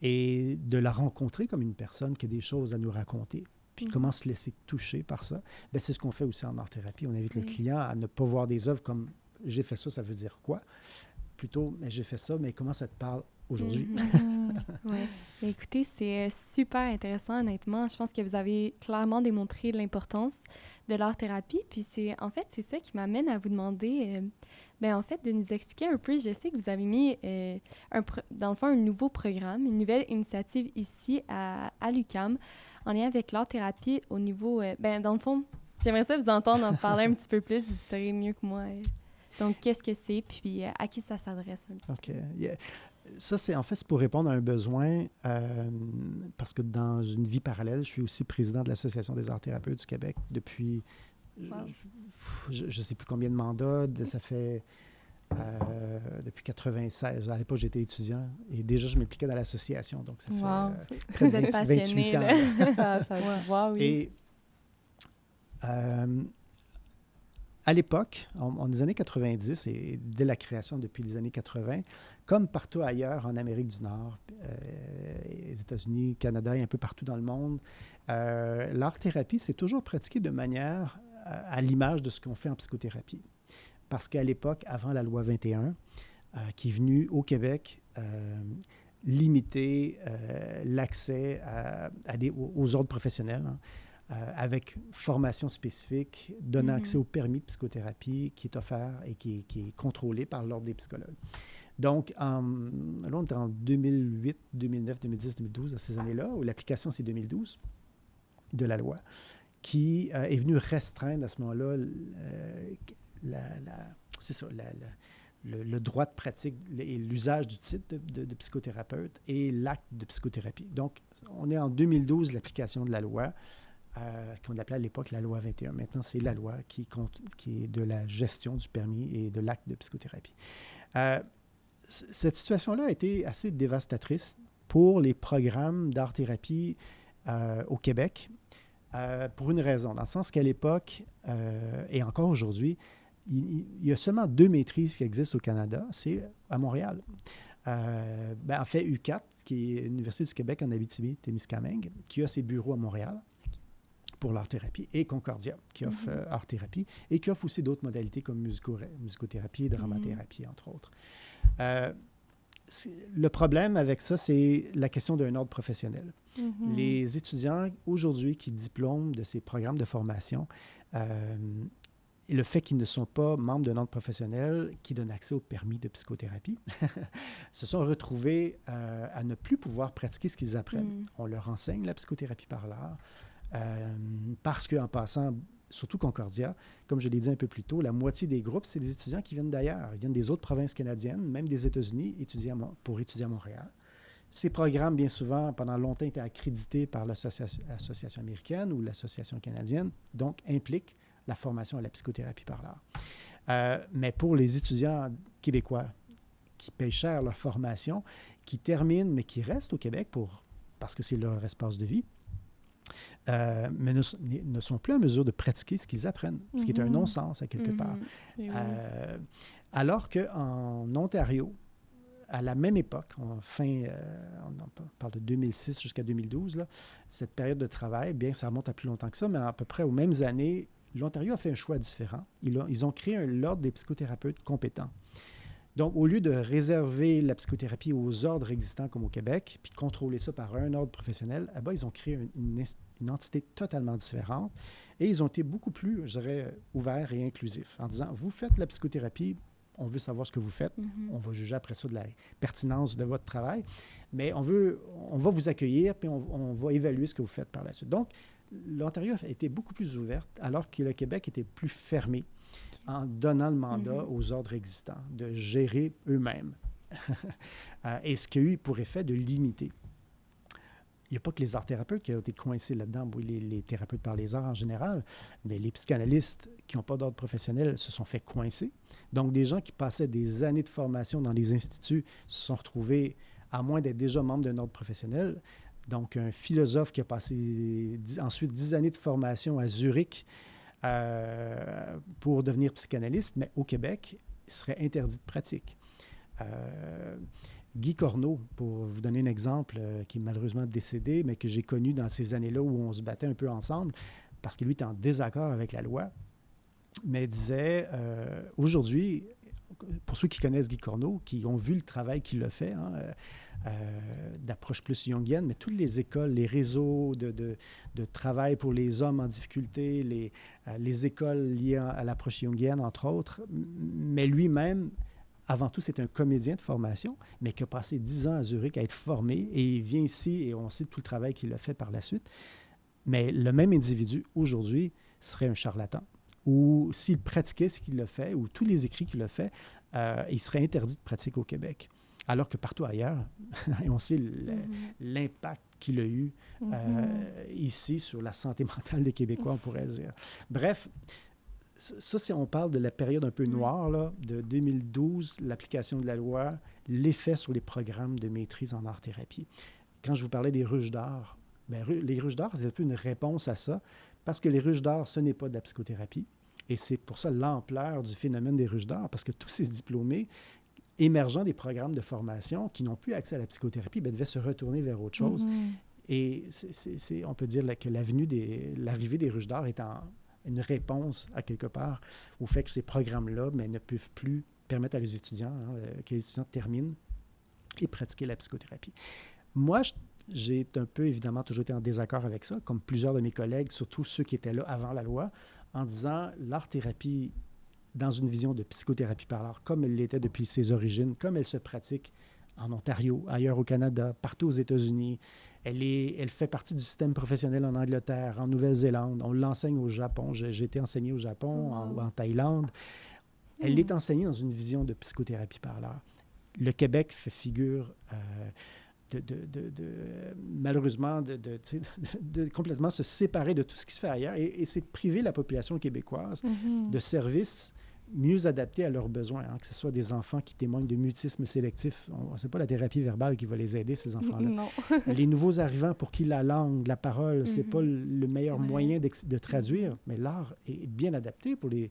Speaker 3: et de la rencontrer comme une personne qui a des choses à nous raconter. Puis comment se laisser toucher par ça. Bien, c'est ce qu'on fait aussi en art-thérapie. On invite le client à ne pas voir des œuvres comme « j'ai fait ça, ça veut dire quoi? » Plutôt « mais j'ai fait ça, mais comment ça te parle aujourd'hui? »
Speaker 2: Ouais. Écoutez, c'est super intéressant, honnêtement. Je pense que vous avez clairement démontré l'importance de l'art-thérapie. Puis en fait, c'est ça qui m'amène à vous demander, en fait, de nous expliquer un peu. Je sais que vous avez mis, dans le fond, un nouveau programme, une nouvelle initiative ici à l'UQAM en lien avec l'art-thérapie au niveau... dans le fond, j'aimerais ça vous entendre en parler un petit peu plus. Vous saurez mieux que moi. Donc, qu'est-ce que c'est, puis à qui ça s'adresse un petit peu?
Speaker 3: Yeah. Ça, c'est pour répondre à un besoin, parce que dans une vie parallèle, je suis aussi président de l'Association des arts-thérapeutes du Québec depuis, je ne sais plus combien de mandats, ça fait depuis 96. À l'époque, j'étais étudiant et déjà, je m'impliquais dans l'association, donc ça fait près de 28 ans.
Speaker 1: ça se voit, oui.
Speaker 3: Et à l'époque, en des années 90 et dès la création depuis les années 80, comme partout ailleurs en Amérique du Nord, les États-Unis, Canada et un peu partout dans le monde, l'art-thérapie s'est toujours pratiquée de manière à l'image de ce qu'on fait en psychothérapie. Parce qu'à l'époque, avant la loi 21, qui est venue au Québec limiter l'accès aux ordres professionnels, avec formation spécifique, donnant accès au permis de psychothérapie qui est offert et qui est contrôlé par l'Ordre des psychologues. Donc, là, on est en 2008, 2009, 2010, 2012, à ces années-là, où l'application, c'est 2012, de la loi, qui est venue restreindre à ce moment-là le droit de pratique et l'usage du titre de psychothérapeute et l'acte de psychothérapie. Donc, on est en 2012, l'application de la loi, qu'on appelait à l'époque la loi 21. Maintenant, c'est la loi qui est de la gestion du permis et de l'acte de psychothérapie. Cette situation-là a été assez dévastatrice pour les programmes d'art-thérapie au Québec, pour une raison, dans le sens qu'à l'époque, et encore aujourd'hui, il y a seulement 2 maîtrises qui existent au Canada, c'est à Montréal. En fait, UQAT, qui est l'Université du Québec en Abitibi-Témiscamingue, qui a ses bureaux à Montréal pour l'art-thérapie, et Concordia, qui offre art-thérapie, et qui offre aussi d'autres modalités comme musicothérapie et dramathérapie, entre autres. Le problème avec ça, c'est la question d'un ordre professionnel. Les étudiants, aujourd'hui, qui diplôment de ces programmes de formation, le fait qu'ils ne sont pas membres d'un ordre professionnel qui donne accès au permis de psychothérapie, se sont retrouvés à ne plus pouvoir pratiquer ce qu'ils apprennent. On leur enseigne la psychothérapie par l'art, parce qu'en passant, surtout Concordia, comme je l'ai dit un peu plus tôt, la moitié des groupes, c'est des étudiants qui viennent d'ailleurs. Ils viennent des autres provinces canadiennes, même des États-Unis, pour étudier à Montréal. Ces programmes, bien souvent, pendant longtemps, étaient accrédités par l'Association américaine ou l'Association canadienne, donc impliquent la formation à la psychothérapie par l'art. Mais pour les étudiants québécois qui payent cher leur formation, qui terminent, mais qui restent au Québec parce que c'est leur espace de vie, mais ne sont plus en mesure de pratiquer ce qu'ils apprennent, ce qui est un non-sens à quelque part. Alors qu'en Ontario, à la même époque, on parle de 2006 jusqu'à 2012, là, cette période de travail, bien ça remonte à plus longtemps que ça, mais à peu près aux mêmes années, l'Ontario a fait un choix différent. Ils ont créé l'Ordre des psychothérapeutes compétents. Donc, au lieu de réserver la psychothérapie aux ordres existants comme au Québec, puis de contrôler ça par un ordre professionnel, ils ont créé une entité totalement différente et ils ont été beaucoup plus, je dirais, ouverts et inclusifs en disant, vous faites la psychothérapie, on veut savoir ce que vous faites, on va juger après ça de la pertinence de votre travail, mais on va vous accueillir puis on va évaluer ce que vous faites par la suite. Donc, l'Ontario a été beaucoup plus ouverte alors que le Québec était plus fermé en donnant le mandat aux ordres existants de gérer eux-mêmes. Et ce qui a eu pour effet de limiter. Il n'y a pas que les art-thérapeutes qui ont été coincés là-dedans, oui, les thérapeutes par les arts en général, mais les psychanalystes qui n'ont pas d'ordre professionnel se sont fait coincer. Donc, des gens qui passaient des années de formation dans les instituts se sont retrouvés, à moins d'être déjà membres d'un ordre professionnel. Donc, un philosophe qui a passé ensuite 10 années de formation à Zurich pour devenir psychanalyste, mais au Québec, il serait interdit de pratique. Guy Corneau, pour vous donner un exemple, qui est malheureusement décédé, mais que j'ai connu dans ces années-là où on se battait un peu ensemble, parce que lui était en désaccord avec la loi, mais disait, aujourd'hui, pour ceux qui connaissent Guy Corneau, qui ont vu le travail qu'il a fait, d'approche plus jungienne, mais toutes les écoles, les réseaux de travail pour les hommes en difficulté, les écoles liées à l'approche jungienne, entre autres, mais lui-même, avant tout, c'est un comédien de formation, mais qui a passé 10 ans à Zurich à être formé, et il vient ici, et on sait tout le travail qu'il a fait par la suite. Mais le même individu, aujourd'hui, serait un charlatan. Ou s'il pratiquait ce qu'il a fait, ou tous les écrits qu'il a fait, il serait interdit de pratique au Québec. Alors que partout ailleurs, et on sait l'impact qu'il a eu ici sur la santé mentale des Québécois, on pourrait dire. Bref, ça, si on parle de la période un peu noire, là, de 2012, l'application de la loi, l'effet sur les programmes de maîtrise en art-thérapie. Quand je vous parlais des ruches d'art, bien, les ruches d'art, c'est un peu une réponse à ça, parce que les ruches d'art, ce n'est pas de la psychothérapie. Et c'est pour ça l'ampleur du phénomène des ruches d'art, parce que tous ces diplômés émergeant des programmes de formation qui n'ont plus accès à la psychothérapie, bien, devaient se retourner vers autre chose. Et on peut dire que l'arrivée des ruches d'art est une réponse, à quelque part, au fait que ces programmes-là ne peuvent plus permettre à les étudiants, que les étudiants terminent et pratiquer la psychothérapie. Moi, j'ai un peu, évidemment, toujours été en désaccord avec ça, comme plusieurs de mes collègues, surtout ceux qui étaient là avant la loi, en disant l'art-thérapie, dans une vision de psychothérapie par l'art, comme elle l'était depuis ses origines, comme elle se pratique en Ontario, ailleurs au Canada, partout aux États-Unis. Elle fait partie du système professionnel en Angleterre, en Nouvelle-Zélande. On l'enseigne au Japon. J'ai été enseigné au Japon, en Thaïlande. Elle est enseignée dans une vision de psychothérapie par l'art. Le Québec fait figure malheureusement, de complètement se séparer de tout ce qui se fait ailleurs et c'est de priver la population québécoise de services mieux adaptés à leurs besoins, que ce soit des enfants qui témoignent de mutisme sélectif. Ce n'est pas la thérapie verbale qui va les aider, ces enfants-là.
Speaker 1: Non.
Speaker 3: Les nouveaux arrivants pour qui la langue, la parole, ce n'est pas le meilleur moyen de traduire, mais l'art est bien adapté pour les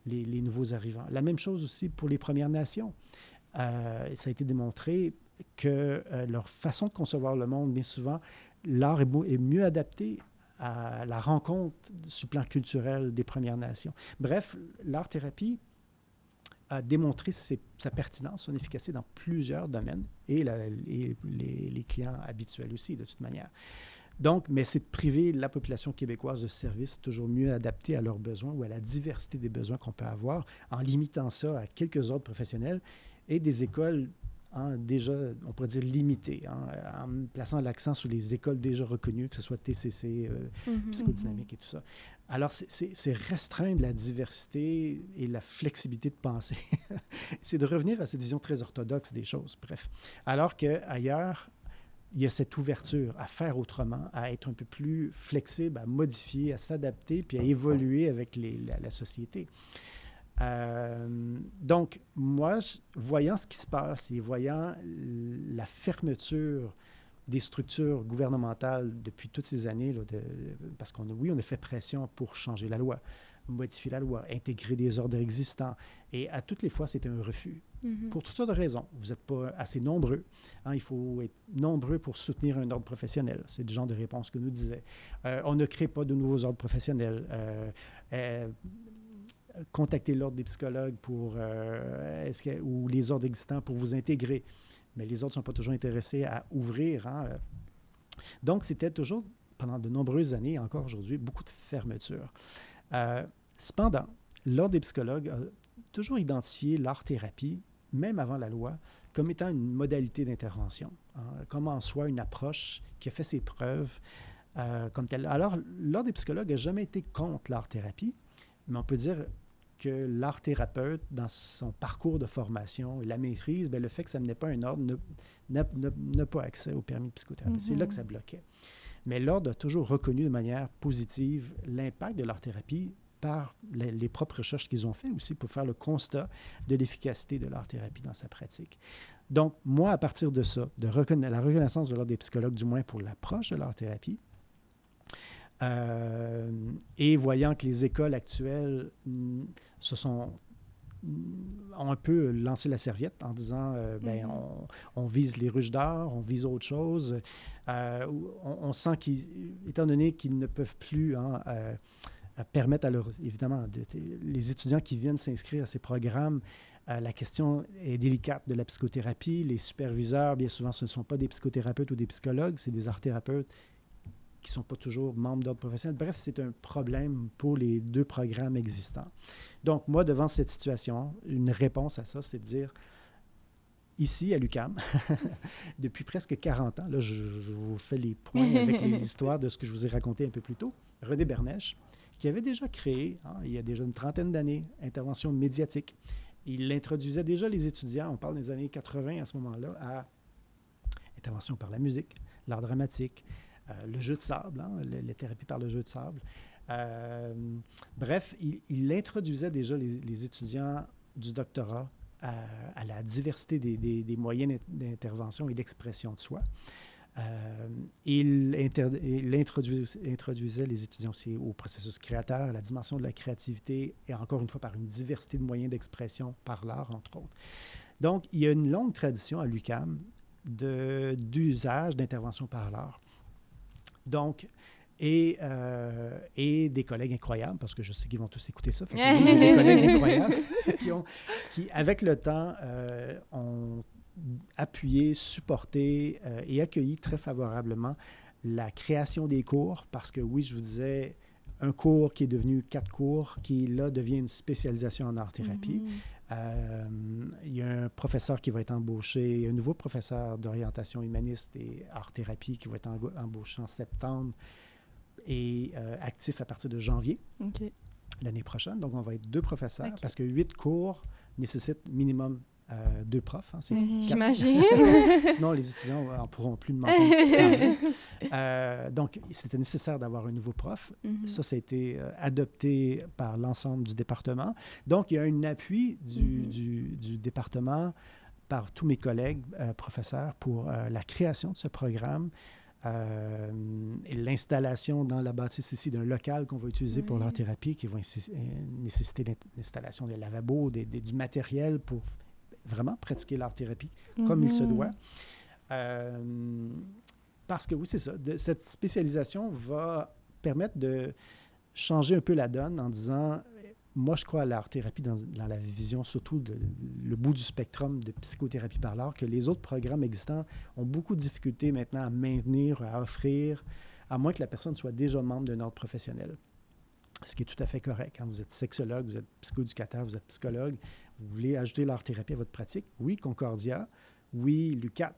Speaker 3: nouveaux arrivants. La même chose aussi pour les Premières Nations. Ça a été démontré que leur façon de concevoir le monde, bien souvent, l'art est mieux adapté à la rencontre sur le plan culturel des Premières Nations. Bref, l'art-thérapie a démontré sa pertinence, son efficacité dans plusieurs domaines et les clients habituels aussi, de toute manière. Donc, mais c'est de priver la population québécoise de services toujours mieux adaptés à leurs besoins ou à la diversité des besoins qu'on peut avoir en limitant ça à quelques ordres professionnels et des écoles déjà, on pourrait dire, limitées, en plaçant l'accent sur les écoles déjà reconnues, que ce soit TCC, psychodynamique et tout ça. Alors, c'est restreindre la diversité et la flexibilité de pensée. C'est de revenir à cette vision très orthodoxe des choses, bref. Alors qu'ailleurs, il y a cette ouverture à faire autrement, à être un peu plus flexible, à modifier, à s'adapter, puis à évoluer avec la société. Donc, moi, voyant ce qui se passe et voyant la fermeture des structures gouvernementales depuis toutes ces années, parce qu'on a fait pression pour changer la loi, modifier la loi, intégrer des ordres existants, et à toutes les fois, c'était un refus. Pour toutes sortes de raisons. Vous n'êtes pas assez nombreux. Il faut être nombreux pour soutenir un ordre professionnel. C'est le genre de réponse que nous disait. On ne crée pas de nouveaux ordres professionnels. Contactez l'ordre des psychologues ou les ordres existants pour vous intégrer. Mais les ordres ne sont pas toujours intéressés à ouvrir. Donc, c'était toujours, pendant de nombreuses années, encore aujourd'hui, beaucoup de fermeture. Cependant, l'ordre des psychologues a toujours identifié l'art-thérapie, même avant la loi, comme étant une modalité d'intervention, comme en soi une approche qui a fait ses preuves comme telle. Alors, l'ordre des psychologues n'a jamais été contre l'art-thérapie, mais on peut dire que l'art-thérapeute, dans son parcours de formation et la maîtrise, le fait que ça n'amenait pas un ordre n'a pas accès au permis de psychothérapie. C'est là que ça bloquait. Mais l'ordre a toujours reconnu de manière positive l'impact de l'art-thérapie par les propres recherches qu'ils ont faites aussi pour faire le constat de l'efficacité de l'art-thérapie dans sa pratique. Donc, moi, à partir de ça, la reconnaissance de l'ordre des psychologues, du moins pour l'approche de l'art-thérapie, Et voyant que les écoles actuelles ont un peu lancé la serviette en disant on vise les ruches d'or, on vise autre chose. On sent étant donné qu'ils ne peuvent plus permettre évidemment, les étudiants qui viennent s'inscrire à ces programmes, la question est délicate de la psychothérapie. Les superviseurs, bien souvent, ce ne sont pas des psychothérapeutes ou des psychologues, c'est des art-thérapeutes qui ne sont pas toujours membres d'ordre professionnel. Bref, c'est un problème pour les 2 programmes existants. Donc, moi, devant cette situation, une réponse à ça, c'est de dire, ici, à l'UQAM, depuis presque 40 ans, là, je vous fais les points avec l'histoire de ce que je vous ai raconté un peu plus tôt, René Bernèche, qui avait déjà créé, il y a déjà une trentaine d'années, intervention médiatique. Il introduisait déjà les étudiants, on parle des années 80 à ce moment-là, à intervention par la musique, l'art dramatique, le jeu de sable, les thérapies par le jeu de sable. Bref, il introduisait déjà les étudiants du doctorat à la diversité des moyens d'intervention et d'expression de soi. Il introduisait les étudiants aussi au processus créateur, à la dimension de la créativité, et encore une fois par une diversité de moyens d'expression par l'art, entre autres. Donc, il y a une longue tradition à l'UQAM d'usage d'intervention par l'art. Donc, et des collègues incroyables, parce que je sais qu'ils vont tous écouter ça. Fait que j'ai des collègues incroyables qui, avec le temps, ont appuyé, supporté et accueilli très favorablement la création des cours, parce que oui, je vous disais, un cours qui est devenu 4 cours, qui là devient une spécialisation en art-thérapie. Il y a un professeur qui va être embauché, un nouveau professeur d'orientation humaniste et art-thérapie qui va être embauché en septembre et actif à partir de janvier l'année prochaine. Donc, on va être 2 professeurs parce que 8 cours nécessitent minimum 2 profs.
Speaker 2: J'imagine.
Speaker 3: Sinon, les étudiants n'en pourront plus demander. Donc, c'était nécessaire d'avoir un nouveau prof. Ça a été adopté par l'ensemble du département. Donc, il y a un appui du département par tous mes collègues professeurs pour la création de ce programme. Et l'installation dans la bâtisse ici d'un local qu'on va utiliser pour l'art-thérapie, qui va nécessiter l'installation de lavabos, du matériel pour vraiment pratiquer l'art-thérapie comme il se doit. Parce que oui, c'est ça. Cette spécialisation va permettre de changer un peu la donne en disant, moi, je crois à l'art-thérapie dans la vision surtout le bout du spectrum de psychothérapie par l'art, que les autres programmes existants ont beaucoup de difficultés maintenant à maintenir, à offrir, à moins que la personne soit déjà membre d'un ordre professionnel. Ce qui est tout à fait correct. Quand vous êtes sexologue, vous êtes psychoéducateur, vous êtes psychologue, vous voulez ajouter l'art-thérapie à votre pratique, oui, Concordia, oui, l'UQAT.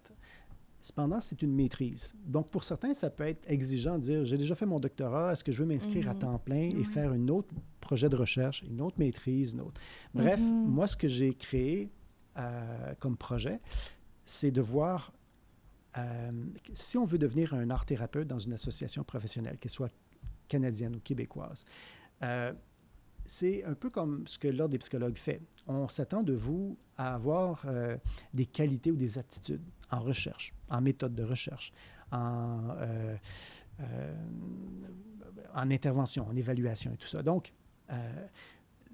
Speaker 3: Cependant, c'est une maîtrise. Donc, pour certains, ça peut être exigeant de dire, j'ai déjà fait mon doctorat, est-ce que je veux m'inscrire à temps plein et faire un autre projet de recherche, une autre maîtrise, une autre. Bref, moi, ce que j'ai créé comme projet, c'est de voir si on veut devenir un art-thérapeute dans une association professionnelle, qu'elle soit canadienne ou québécoise. C'est un peu comme ce que l'Ordre des psychologues fait. On s'attend de vous à avoir des qualités ou des aptitudes en recherche, en méthode de recherche, en intervention, en évaluation et tout ça. Donc,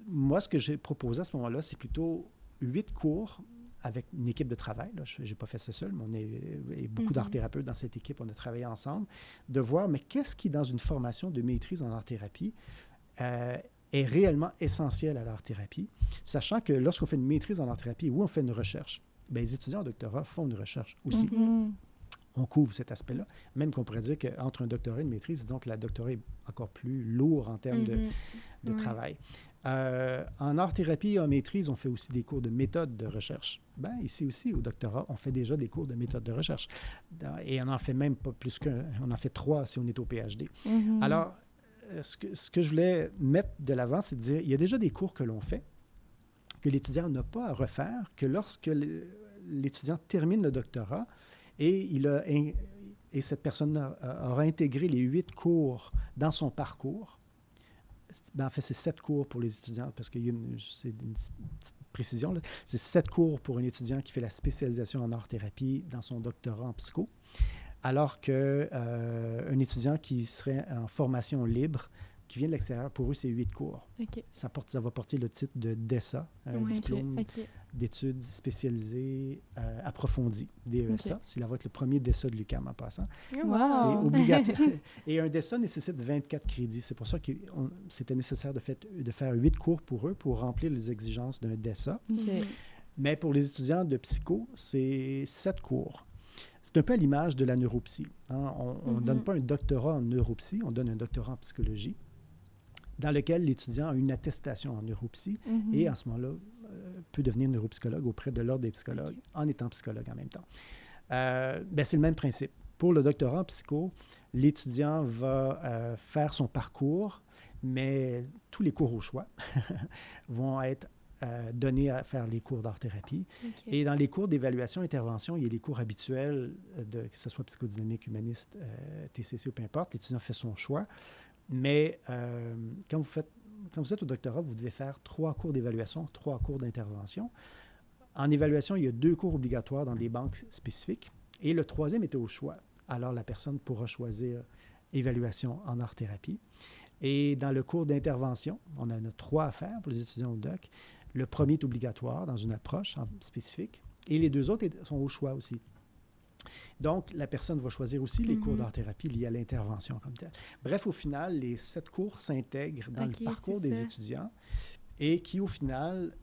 Speaker 3: moi, ce que j'ai proposé à ce moment-là, c'est plutôt 8 cours avec une équipe de travail. Je n'ai pas fait ça seul, mais on est beaucoup d'art-thérapeutes dans cette équipe. On a travaillé ensemble, de voir, mais qu'est-ce qui, dans une formation de maîtrise en art-thérapie, est réellement essentiel à l'art-thérapie, sachant que lorsqu'on fait une maîtrise en art-thérapie, oui, on fait une recherche. Bien, les étudiants en doctorat font une recherche aussi. On couvre cet aspect-là, même qu'on pourrait dire qu'entre un doctorat et une maîtrise, disons que la doctorat est encore plus lourd en termes de travail. En art-thérapie et en maîtrise, on fait aussi des cours de méthode de recherche. Bien, ici aussi, au doctorat, on fait déjà des cours de méthode de recherche. Et on en fait même pas plus qu'un, on en fait 3 si on est au PhD. Alors, ce que je voulais mettre de l'avant, c'est de dire, il y a déjà des cours que l'on fait, que l'étudiant n'a pas à refaire, que lorsque l'étudiant termine le doctorat et cette personne aura intégré les 8 cours dans son parcours, ben, en fait, c'est 7 cours pour les étudiants, parce que c'est une petite précision, là. C'est 7 cours pour un étudiant qui fait la spécialisation en art-thérapie dans son doctorat en psycho. alors qu'un étudiant qui serait en formation libre, qui vient de l'extérieur, pour eux, c'est 8 cours.
Speaker 1: OK.
Speaker 3: Ça va porter le titre de DESA, un diplôme d'études spécialisées approfondies, DESA. Ça va être le premier DESA de l'UQAM en passant.
Speaker 1: Wow.
Speaker 3: C'est obligatoire. Et un DESA nécessite 24 crédits. C'est pour ça que c'était nécessaire de faire 8 cours pour eux pour remplir les exigences d'un DESA.
Speaker 1: OK.
Speaker 3: Mais pour les étudiants de psycho, c'est 7 cours. C'est un peu à l'image de la neuropsy. Hein? On ne donne pas un doctorat en neuropsy, on donne un doctorat en psychologie, dans lequel l'étudiant a une attestation en neuropsy et à ce moment-là, peut devenir neuropsychologue auprès de l'Ordre des psychologues en étant psychologue en même temps. C'est le même principe. Pour le doctorat en psycho, l'étudiant va faire son parcours, mais tous les cours au choix vont être donnés à faire les cours d'art-thérapie. Et dans les cours d'évaluation-intervention, il y a les cours habituels, que ce soit psychodynamique, humaniste, TCC ou peu importe. L'étudiant fait son choix. Mais quand vous êtes au doctorat, vous devez faire 3 cours d'évaluation, 3 cours d'intervention. En évaluation, il y a 2 cours obligatoires dans des banques spécifiques et le 3e était au choix. Alors, la personne pourra choisir évaluation en art-thérapie. Et dans le cours d'intervention, on en a 3 à faire pour les étudiants au doc. Le premier est obligatoire dans une approche spécifique et les 2 autres sont au choix aussi. Donc, la personne va choisir aussi les cours d'art-thérapie liés à l'intervention comme telle. Bref, au final, les 7 cours s'intègrent dans le parcours des étudiants et qui, au final,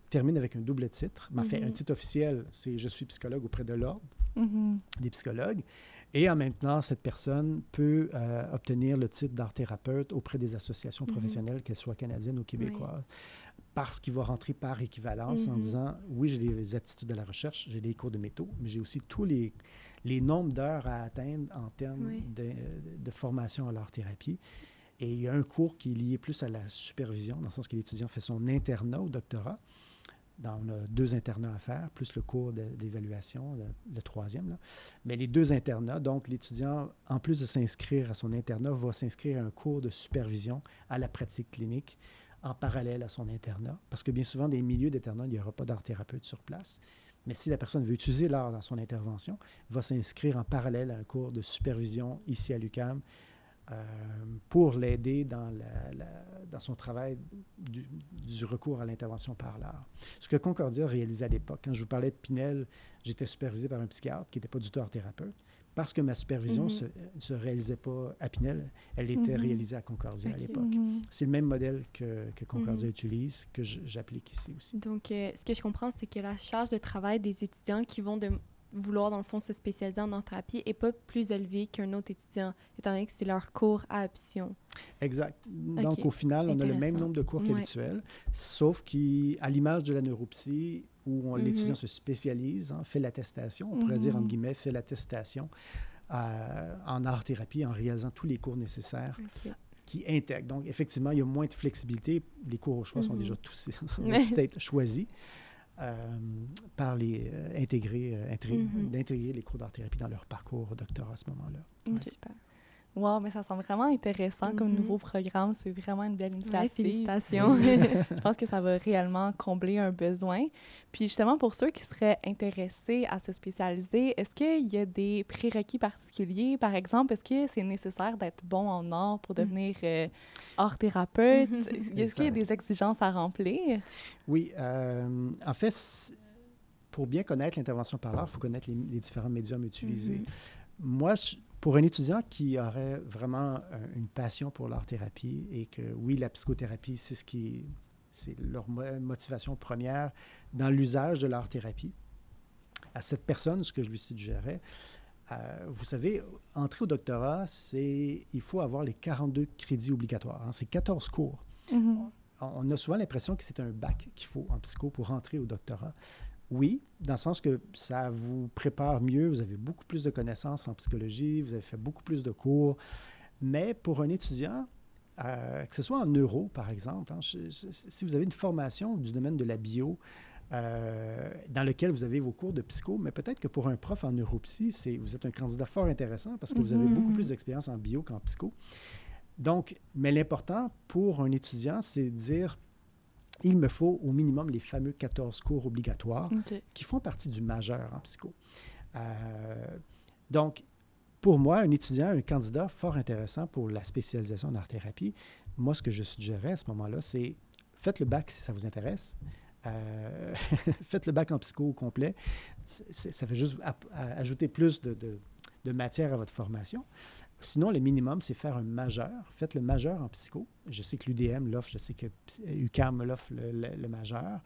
Speaker 3: termine avec un double titre. En fait, un titre officiel, c'est « Je suis psychologue auprès de l'Ordre des psychologues ». Et en même temps, cette personne peut obtenir le titre d'art-thérapeute auprès des associations professionnelles, qu'elles soient canadiennes ou québécoises. Parce qu'il va rentrer par équivalence en disant, oui, j'ai des aptitudes à la recherche, j'ai des cours de métaux, mais j'ai aussi tous les nombres d'heures à atteindre en termes de formation à l'art-thérapie. Et il y a un cours qui est lié plus à la supervision, dans le sens que l'étudiant fait son internat au doctorat. On a 2 internats à faire, plus le cours d'évaluation, le 3e. Là. Mais les 2 internats, donc l'étudiant, en plus de s'inscrire à son internat, va s'inscrire à un cours de supervision à la pratique clinique, en parallèle à son internat, parce que bien souvent, dans les milieux d'internat, il n'y aura pas d'art-thérapeute sur place. Mais si la personne veut utiliser l'art dans son intervention, va s'inscrire en parallèle à un cours de supervision ici à l'UQAM pour l'aider dans son travail du recours à l'intervention par l'art. Ce que Concordia réalisait à l'époque. Quand je vous parlais de Pinel, j'étais supervisé par un psychiatre qui n'était pas du tout art-thérapeute. Parce que ma supervision ne se réalisait pas à Pinel, elle était réalisée à Concordia à l'époque. C'est le même modèle que Concordia utilise, que j'applique ici aussi.
Speaker 2: Donc, ce que je comprends, c'est que la charge de travail des étudiants qui vont vouloir, dans le fond, se spécialiser en art-thérapie n'est pas plus élevée qu'un autre étudiant, étant donné que c'est leur cours à option.
Speaker 3: Exact. Donc, au final, on a le même nombre de cours qu'habituel, sauf qu'à l'image de la neuropsy, où l'étudiant se spécialise, fait l'attestation, on pourrait dire, entre guillemets, fait l'attestation en art-thérapie en réalisant tous les cours nécessaires qui intègrent. Donc, effectivement, il y a moins de flexibilité. Les cours au choix sont déjà tous peut-être choisis par d'intégrer les cours d'art-thérapie dans leur parcours au doctorat à ce moment-là.
Speaker 1: Super. Wow, mais ça semble vraiment intéressant comme nouveau programme. C'est vraiment une belle initiative.
Speaker 2: Félicitations.
Speaker 1: Je pense que ça va réellement combler un besoin. Puis justement, pour ceux qui seraient intéressés à se spécialiser, est-ce qu'il y a des prérequis particuliers? Par exemple, est-ce que c'est nécessaire d'être bon en art pour devenir art-thérapeute? Est-ce qu'il y a des exigences à remplir?
Speaker 3: Oui. En fait, pour bien connaître l'intervention par l'art, il faut connaître les différents médiums utilisés. Moi, pour un étudiant qui aurait vraiment une passion pour l'art-thérapie et que, oui, la psychothérapie, c'est leur motivation première dans l'usage de l'art-thérapie, à cette personne, ce que je lui suggérerais, vous savez, entrer au doctorat, il faut avoir les 42 crédits obligatoires. C'est 14 cours. On a souvent l'impression que c'est un bac qu'il faut en psycho pour entrer au doctorat. Oui, dans le sens que ça vous prépare mieux, vous avez beaucoup plus de connaissances en psychologie, vous avez fait beaucoup plus de cours, mais pour un étudiant, que ce soit en neuro, par exemple, si vous avez une formation du domaine de la bio, dans lequel vous avez vos cours de psycho, mais peut-être que pour un prof en neuropsy, vous êtes un candidat fort intéressant parce que vous avez beaucoup plus d'expérience en bio qu'en psycho. Donc, mais l'important pour un étudiant, c'est de dire, il me faut au minimum les fameux 14 cours obligatoires qui font partie du majeur en psycho. Donc, pour moi, un étudiant, un candidat fort intéressant pour la spécialisation en art-thérapie, moi, ce que je suggérais à ce moment-là, c'est faites le bac si ça vous intéresse. Faites le bac en psycho au complet. Ça fait juste ajouter plus de matière à votre formation. Sinon, le minimum, c'est faire un majeur. Faites le majeur en psycho. Je sais que l'UDM l'offre, je sais que UQAM l'offre le majeur.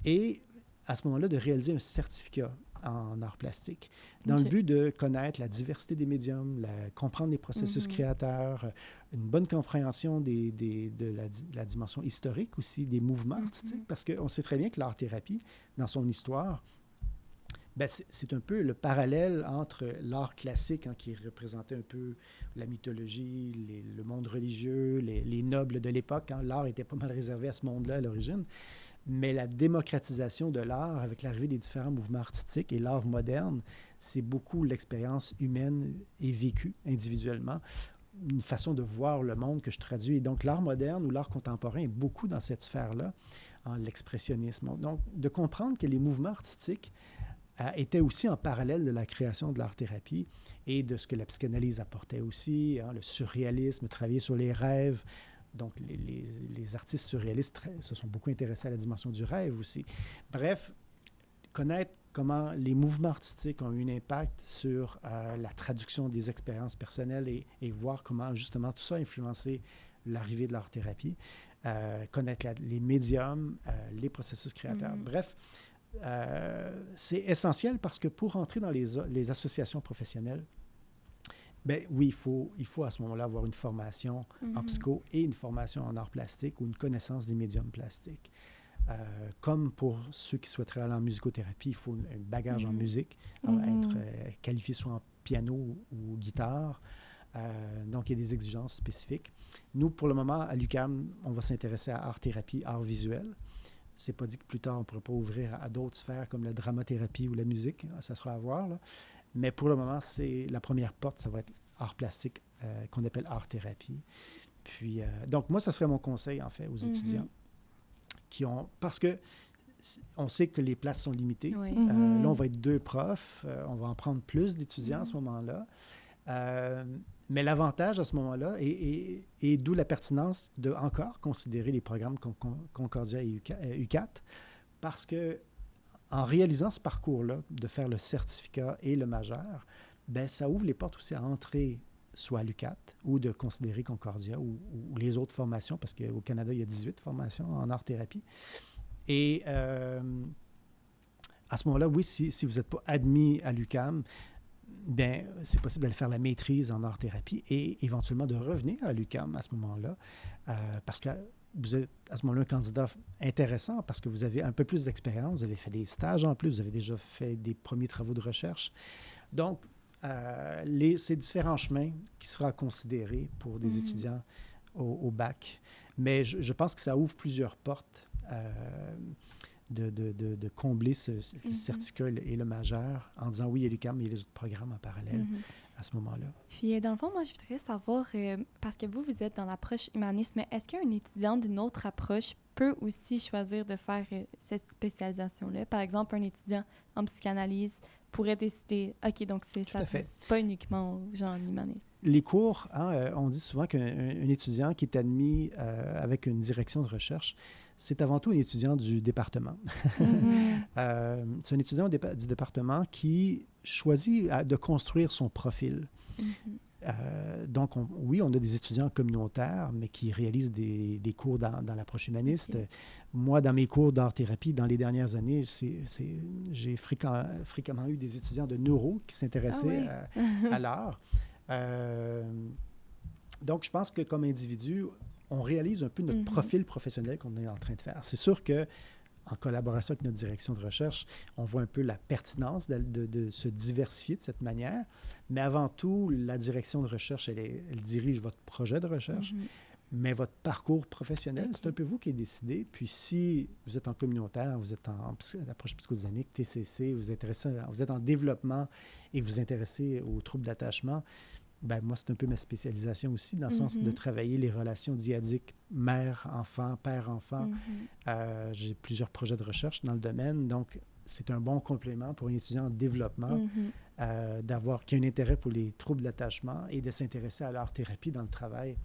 Speaker 3: Et à ce moment-là, de réaliser un certificat en art plastique, dans le but de connaître la diversité des médiums, comprendre les processus créateurs, une bonne compréhension de la dimension historique aussi, des mouvements artistiques, parce qu'on sait très bien que l'art-thérapie, dans son histoire, ben c'est un peu le parallèle entre l'art classique, qui représentait un peu la mythologie, le monde religieux, les nobles de l'époque. L'art était pas mal réservé à ce monde-là à l'origine. Mais la démocratisation de l'art, avec l'arrivée des différents mouvements artistiques et l'art moderne, c'est beaucoup l'expérience humaine et vécue individuellement, une façon de voir le monde que je traduis. Et donc, l'art moderne ou l'art contemporain est beaucoup dans cette sphère-là, l'expressionnisme. Donc, de comprendre que les mouvements artistiques étaient aussi en parallèle de la création de l'art-thérapie et de ce que la psychanalyse apportait aussi, le surréalisme, travailler sur les rêves. Donc, les artistes surréalistes se sont beaucoup intéressés à la dimension du rêve aussi. Bref, connaître comment les mouvements artistiques ont eu un impact sur la traduction des expériences personnelles et voir comment, justement, tout ça a influencé l'arrivée de l'art-thérapie, connaître les médiums, les processus créateurs. Bref, c'est essentiel parce que pour entrer dans les associations professionnelles, ben oui, il faut à ce moment-là avoir une formation en psycho et une formation en art plastique ou une connaissance des médiums plastiques. Comme pour ceux qui souhaiteraient aller en musicothérapie, il faut un bagage en musique, être qualifié soit en piano ou guitare. Donc, il y a des exigences spécifiques. Nous, pour le moment, à l'UQAM, on va s'intéresser à art-thérapie, art visuel. C'est pas dit que plus tard, on ne pourrait pas ouvrir à d'autres sphères comme la dramathérapie ou la musique. Ça sera à voir, là. Mais pour le moment, c'est la première porte, ça va être art plastique, qu'on appelle art-thérapie. Puis, donc, moi, ça serait mon conseil, en fait, aux étudiants qui ont... Parce que on sait que les places sont limitées.
Speaker 2: Oui.
Speaker 3: Là, on va être 2 profs. On va en prendre plus d'étudiants à ce moment-là. Mais l'avantage à ce moment-là, et d'où la pertinence de encore considérer les programmes Concordia et UQAT, parce que en réalisant ce parcours-là, de faire le certificat et le majeur, ben ça ouvre les portes aussi à entrer soit à l'UQAT ou de considérer Concordia ou les autres formations, parce qu'au Canada, il y a 18 formations en art-thérapie. Et à ce moment-là, oui, si vous n'êtes pas admis à l'UQAM, bien, c'est possible d'aller faire la maîtrise en art-thérapie et éventuellement de revenir à l'UQAM à ce moment-là, parce que vous êtes à ce moment-là un candidat intéressant parce que vous avez un peu plus d'expérience, vous avez fait des stages en plus, vous avez déjà fait des premiers travaux de recherche. Donc, c'est différents chemins qui seront à considérer pour des étudiants au bac. Mais je pense que ça ouvre plusieurs portes de combler ce certificat et le majeur en disant oui, il y a l'UQAM, mais il y a les autres programmes en parallèle à ce moment-là.
Speaker 2: Puis, dans le fond, moi, je voudrais savoir, parce que vous êtes dans l'approche humaniste, mais est-ce qu'un étudiant d'une autre approche peut aussi choisir de faire cette spécialisation-là? Par exemple, un étudiant en psychanalyse pourrait décider, OK, donc c'est pas uniquement aux gens humanistes.
Speaker 3: Les cours, on dit souvent qu'un étudiant qui est admis avec une direction de recherche, c'est avant tout un étudiant du département. C'est un étudiant du département qui choisit de construire son profil. Donc, oui, on a des étudiants communautaires, mais qui réalisent des cours dans l'approche humaniste. Okay. Moi, dans mes cours d'art-thérapie, dans les dernières années, j'ai fréquemment eu des étudiants de neuro qui s'intéressaient à l'art. Donc, je pense que comme individu, on réalise un peu notre profil professionnel qu'on est en train de faire. C'est sûr que en collaboration avec notre direction de recherche, on voit un peu la pertinence de se diversifier de cette manière. Mais avant tout, la direction de recherche, elle dirige votre projet de recherche, mais votre parcours professionnel, c'est un peu vous qui décidez. Puis si vous êtes en communautaire, vous êtes en approche psychodynamique, TCC, vous êtes en développement et vous vous intéressez aux troubles d'attachement, ben moi, c'est un peu ma spécialisation aussi, dans le sens de travailler les relations dyadiques mère-enfant, père-enfant. J'ai plusieurs projets de recherche dans le domaine, donc c'est un bon complément pour un étudiant en développement qui a un intérêt pour les troubles d'attachement et de s'intéresser à l'art-thérapie dans le travail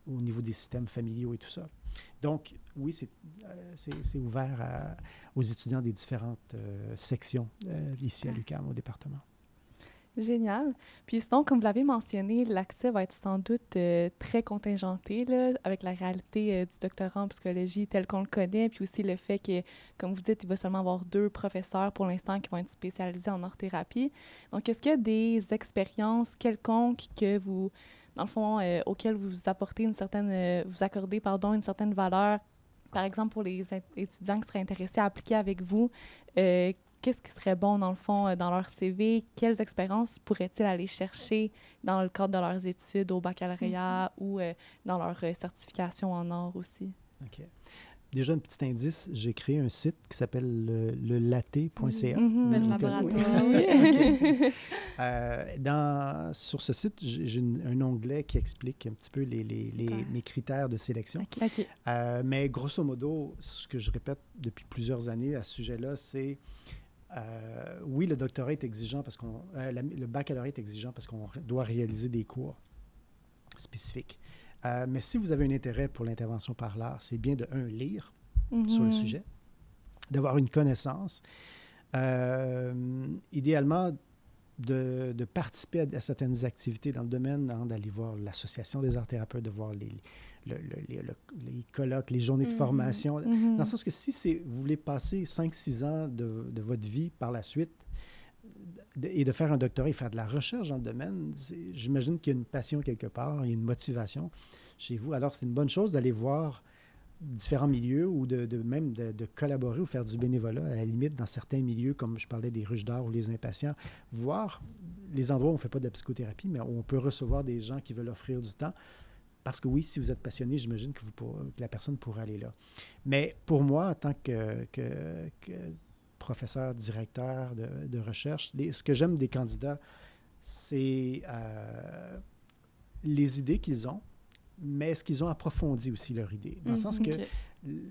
Speaker 3: au niveau des systèmes familiaux et tout ça. Donc, oui, c'est ouvert aux étudiants des différentes sections ici à l'UQAM, au département.
Speaker 1: Génial. Puis sinon, comme vous l'avez mentionné, l'accès va être sans doute très contingenté là, avec la réalité du doctorat en psychologie tel qu'on le connaît, puis aussi le fait que, comme vous dites, il va seulement avoir 2 professeurs pour l'instant qui vont être spécialisés en art-thérapie. Donc, est-ce qu'il y a des expériences quelconques que vous, dans le fond, auxquelles vous apportez une certaine, vous accordez, pardon, une certaine valeur, par exemple pour les étudiants qui seraient intéressés à appliquer avec vous, qu'est-ce qui serait bon, dans le fond, dans leur CV? Quelles expériences pourraient-ils aller chercher dans le cadre de leurs études au baccalauréat ou dans leur certification en art aussi?
Speaker 3: OK. Déjà, un petit indice, j'ai créé un site qui s'appelle le latte.ca.
Speaker 2: Le laboratoire.
Speaker 3: Oui. Sur ce site, j'ai un onglet qui explique un petit peu mes critères de sélection.
Speaker 1: OK.
Speaker 3: Mais grosso modo, ce que je répète depuis plusieurs années à ce sujet-là, c'est oui, le doctorat est exigeant parce le baccalauréat est exigeant parce qu'on doit réaliser des cours spécifiques. Mais si vous avez un intérêt pour l'intervention par l'art, c'est bien de, lire sur le sujet, d'avoir une connaissance, idéalement de participer à certaines activités dans le domaine, d'aller voir l'Association des arts-thérapeutes, de voir les colloques, les journées de formation, dans le sens que si vous voulez passer 5-6 ans de votre vie par la suite et de faire un doctorat et faire de la recherche dans le domaine, j'imagine qu'il y a une passion quelque part, il y a une motivation chez vous. Alors, c'est une bonne chose d'aller voir différents milieux ou même de collaborer ou faire du bénévolat, à la limite, dans certains milieux, comme je parlais des ruches d'art ou les impatients, voir les endroits où on ne fait pas de la psychothérapie, mais où on peut recevoir des gens qui veulent offrir du temps. Parce que oui, si vous êtes passionné, j'imagine que la personne pourrait aller là. Mais pour moi, en tant que professeur, directeur de recherche, ce que j'aime des candidats, c'est les idées qu'ils ont, mais est-ce qu'ils ont approfondi aussi leur idée? Dans le sens que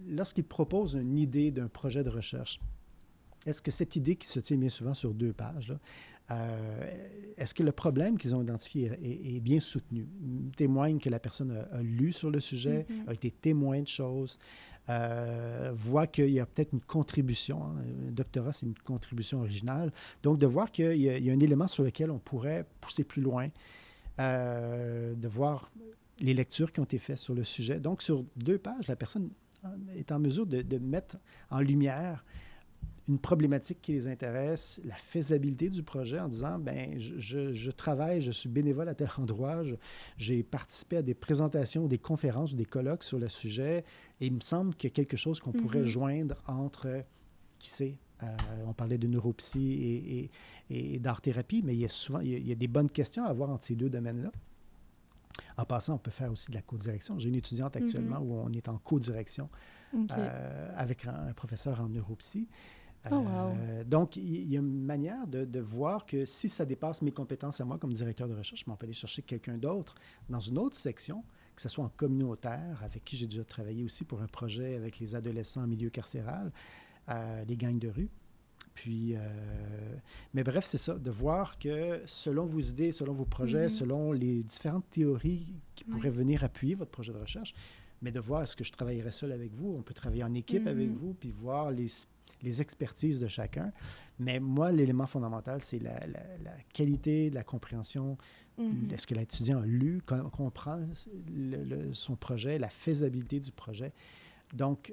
Speaker 3: lorsqu'ils proposent une idée d'un projet de recherche, est-ce que cette idée qui se tient bien souvent sur 2 pages, là, est-ce que le problème qu'ils ont identifié est bien soutenu? Témoigne que la personne a lu sur le sujet, a été témoin de choses, voit qu'il y a peut-être une contribution. Hein. Un doctorat, c'est une contribution originale. Donc, de voir qu'il y a un élément sur lequel on pourrait pousser plus loin, de voir les lectures qui ont été faites sur le sujet. Donc, sur 2 pages, la personne est en mesure de mettre en lumière une problématique qui les intéresse, la faisabilité du projet en disant, bien, je travaille, je suis bénévole à tel endroit, j'ai participé à des présentations, des conférences ou des colloques sur le sujet, et il me semble qu'il y a quelque chose qu'on pourrait joindre entre, qui sait, on parlait de neuropsy et d'art-thérapie, mais il y a des bonnes questions à avoir entre ces 2 domaines-là. En passant, on peut faire aussi de la codirection. J'ai une étudiante actuellement où on est en codirection avec un professeur en neuropsy. Donc, il y a une manière de voir que si ça dépasse mes compétences à moi comme directeur de recherche, on peut aller chercher quelqu'un d'autre dans une autre section, que ce soit en communautaire, avec qui j'ai déjà travaillé aussi pour un projet avec les adolescents en milieu carcéral, les gangs de rue. Puis, mais bref, c'est ça, de voir que selon vos idées, selon vos projets, selon les différentes théories qui pourraient venir appuyer votre projet de recherche, mais de voir est-ce que je travaillerais seul avec vous, on peut travailler en équipe avec vous, puis voir les expertises de chacun. Mais moi, l'élément fondamental, c'est la qualité de la compréhension. Est-ce que l'étudiant a lu, comprend son projet, la faisabilité du projet? Donc,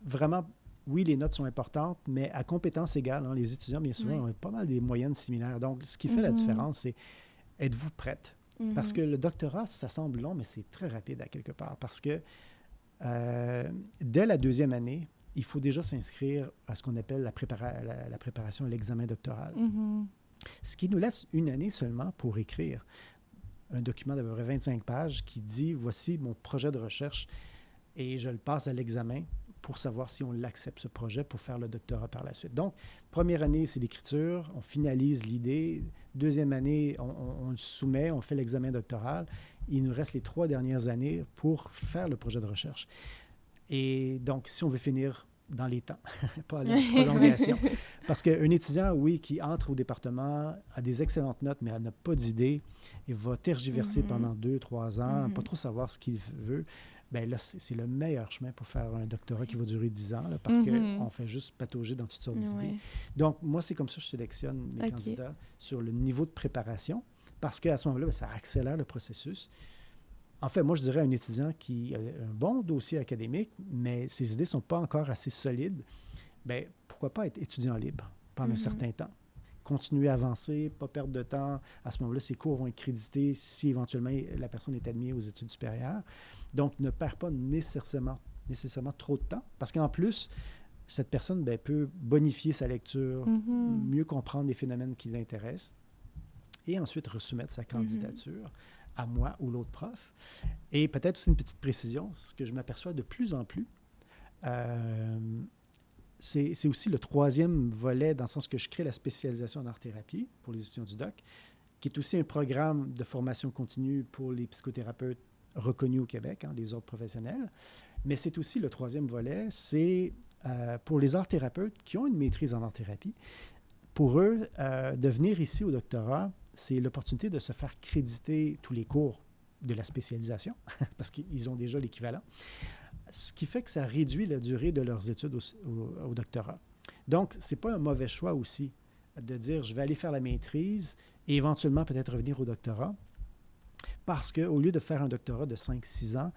Speaker 3: vraiment, oui, les notes sont importantes, mais à compétences égales, hein, les étudiants, bien souvent, ont pas mal des moyennes similaires. Donc, ce qui fait la différence, c'est êtes-vous prête? Parce que le doctorat, ça semble long, mais c'est très rapide à quelque part. Parce que dès la 2e année, il faut déjà s'inscrire à ce qu'on appelle la préparation à l'examen doctoral. Ce qui nous laisse 1 année seulement pour écrire un document d'à peu près 25 pages qui dit « Voici mon projet de recherche et je le passe à l'examen pour savoir si on l'accepte, ce projet, pour faire le doctorat par la suite. » Donc, 1re année, c'est l'écriture, on finalise l'idée. 2e année, on le soumet, on fait l'examen doctoral. Il nous reste les 3 dernières années pour faire le projet de recherche. Et donc, si on veut finir dans les temps, pas à la prolongation, Parce qu'un étudiant, oui, qui entre au département, a des excellentes notes, mais n'a pas d'idée, et va tergiverser pendant 2-3 ans, pas trop savoir ce qu'il veut, bien là, c'est le meilleur chemin pour faire un doctorat qui va durer 10 ans, là, parce qu'on fait juste patauger dans toutes sortes d'idées. Donc, moi, c'est comme ça que je sélectionne mes candidats sur le niveau de préparation, parce qu'à ce moment-là, ça accélère le processus. En fait, moi, je dirais à un étudiant qui a un bon dossier académique, mais ses idées ne sont pas encore assez solides, bien, pourquoi pas être étudiant libre pendant un certain temps? Continuer à avancer, pas perdre de temps. À ce moment-là, ses cours vont être crédités si éventuellement la personne est admise aux études supérieures. Donc, ne perd pas nécessairement trop de temps, parce qu'en plus, cette personne peut bonifier sa lecture, mieux comprendre les phénomènes qui l'intéressent, et ensuite resoumettre sa candidature à moi ou l'autre prof. Et peut-être aussi une petite précision, ce que je m'aperçois de plus en plus, c'est aussi le troisième volet, dans le sens que je crée la spécialisation en art-thérapie pour les étudiants du DOC, qui est aussi un programme de formation continue pour les psychothérapeutes reconnus au Québec, les ordres professionnels. Mais c'est aussi le troisième volet, c'est pour les art-thérapeutes qui ont une maîtrise en art-thérapie. Pour eux, de venir ici au doctorat, c'est l'opportunité de se faire créditer tous les cours de la spécialisation, parce qu'ils ont déjà l'équivalent, ce qui fait que ça réduit la durée de leurs études au doctorat. Donc, ce n'est pas un mauvais choix aussi de dire, je vais aller faire la maîtrise et éventuellement peut-être revenir au doctorat, parce qu'au lieu de faire un doctorat de 5-6 ans,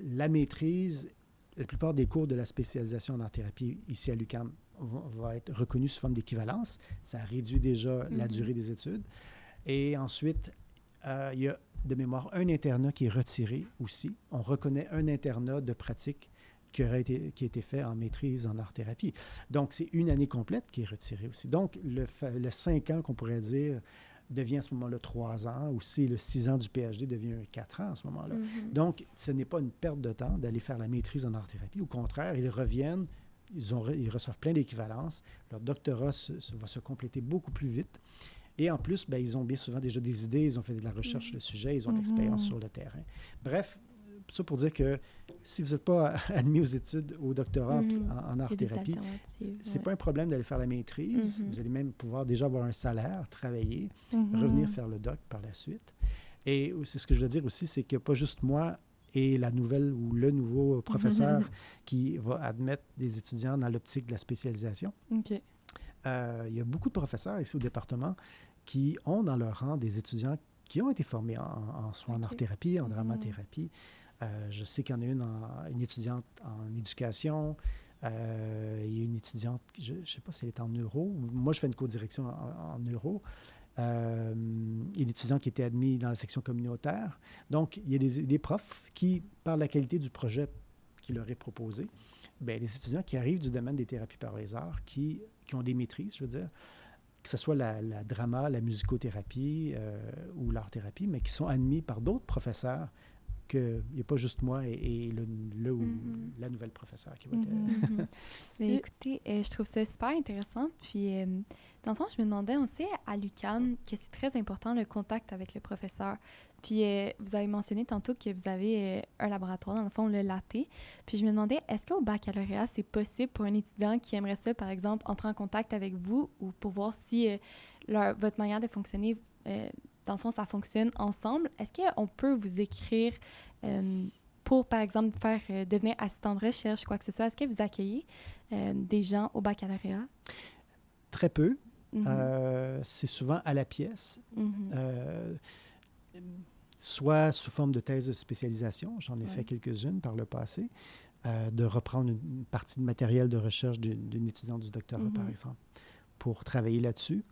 Speaker 3: la maîtrise, la plupart des cours de la spécialisation en art-thérapie ici à l'UQAM va être reconnus sous forme d'équivalence. Ça réduit déjà la durée des études. Et ensuite, il y a de mémoire un internat qui est retiré aussi. On reconnaît un internat de pratique qui a été fait en maîtrise en art-thérapie. Donc, c'est une année complète qui est retirée aussi. Donc, le 5 ans qu'on pourrait dire devient à ce moment-là 3 ans, ou si le 6 ans du PhD devient 4 ans à ce moment-là. Donc, ce n'est pas une perte de temps d'aller faire la maîtrise en art-thérapie. Au contraire, ils reviennent, ils reçoivent plein d'équivalences. Leur doctorat va se compléter beaucoup plus vite. Et en plus, ils ont bien souvent déjà des idées, ils ont fait de la recherche sur le sujet, ils ont de l'expérience sur le terrain. Bref, ça pour dire que si vous n'êtes pas admis aux études, au doctorat en art-thérapie, c'est pas un problème d'aller faire la maîtrise. Vous allez même pouvoir déjà avoir un salaire, travailler, revenir faire le doc par la suite. Et c'est ce que je veux dire aussi, c'est que pas juste moi et la nouvelle ou le nouveau professeur qui va admettre des étudiants dans l'optique de la spécialisation. Il y a beaucoup de professeurs ici au département qui ont dans leur rang des étudiants qui ont été formés soit en art-thérapie, en dramathérapie. Je sais qu'il y en a une étudiante en éducation. Il y a une étudiante, je ne sais pas si elle est en neuro. Moi, je fais une co-direction en neuro. Une étudiante qui était admise dans la section communautaire. Donc, il y a des profs qui, par la qualité du projet qui leur est proposé, les étudiants qui arrivent du domaine des thérapies par les arts, qui ont des maîtrises, je veux dire, que ce soit la drama, la musicothérapie ou l'art-thérapie, mais qui sont admis par d'autres professeurs, qu'il n'y a pas juste moi et le ou la nouvelle professeure qui va être...
Speaker 2: Écoutez, je trouve ça super intéressant. Puis, dans le fond, je me demandais, on sait à l'UQAM que c'est très important le contact avec le professeur. Puis, vous avez mentionné tantôt que vous avez un laboratoire, dans le fond, le LATÉ. Puis, je me demandais, est-ce qu'au baccalauréat, c'est possible pour un étudiant qui aimerait ça, par exemple, entrer en contact avec vous ou pour voir si votre manière de fonctionner, dans le fond, ça fonctionne ensemble? Est-ce qu'on peut vous écrire pour, par exemple, devenir assistant de recherche, quoi que ce soit? Est-ce que vous accueillez des gens au baccalauréat?
Speaker 3: Très peu. C'est souvent à la pièce. Soit sous forme de thèse de spécialisation, j'en ai fait quelques-unes par le passé, de reprendre une partie de matériel de recherche d'une étudiante du doctorat, par exemple, pour travailler là-dessus.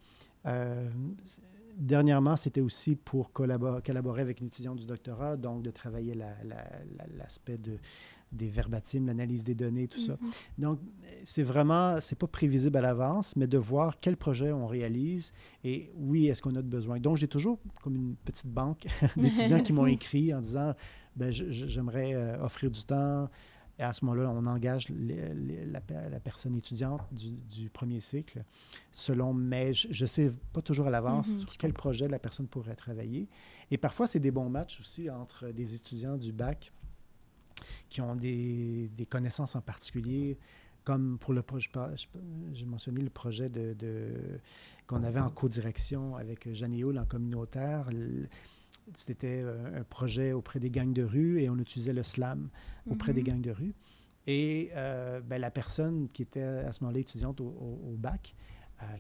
Speaker 3: Dernièrement, c'était aussi pour collaborer avec une étudiante du doctorat, donc de travailler l'aspect des verbatims, l'analyse des données, tout ça. Donc, c'est pas prévisible à l'avance, mais de voir quel projet on réalise et oui, est-ce qu'on a de besoin. Donc, j'ai toujours comme une petite banque d'étudiants qui m'ont écrit en disant, j'aimerais offrir du temps. Et à ce moment-là, on engage la personne étudiante du premier cycle mais je ne sais pas toujours à l'avance quel projet la personne pourrait travailler. Et parfois, c'est des bons matchs aussi entre des étudiants du bac qui ont des connaissances en particulier comme pour le projet, j'ai mentionné le projet qu'on avait en co-direction avec Jeanne Houle en communautaire. C'était un projet auprès des gangs de rue et on utilisait le slam auprès des gangs de rue. Et la personne qui était à ce moment-là étudiante au bac,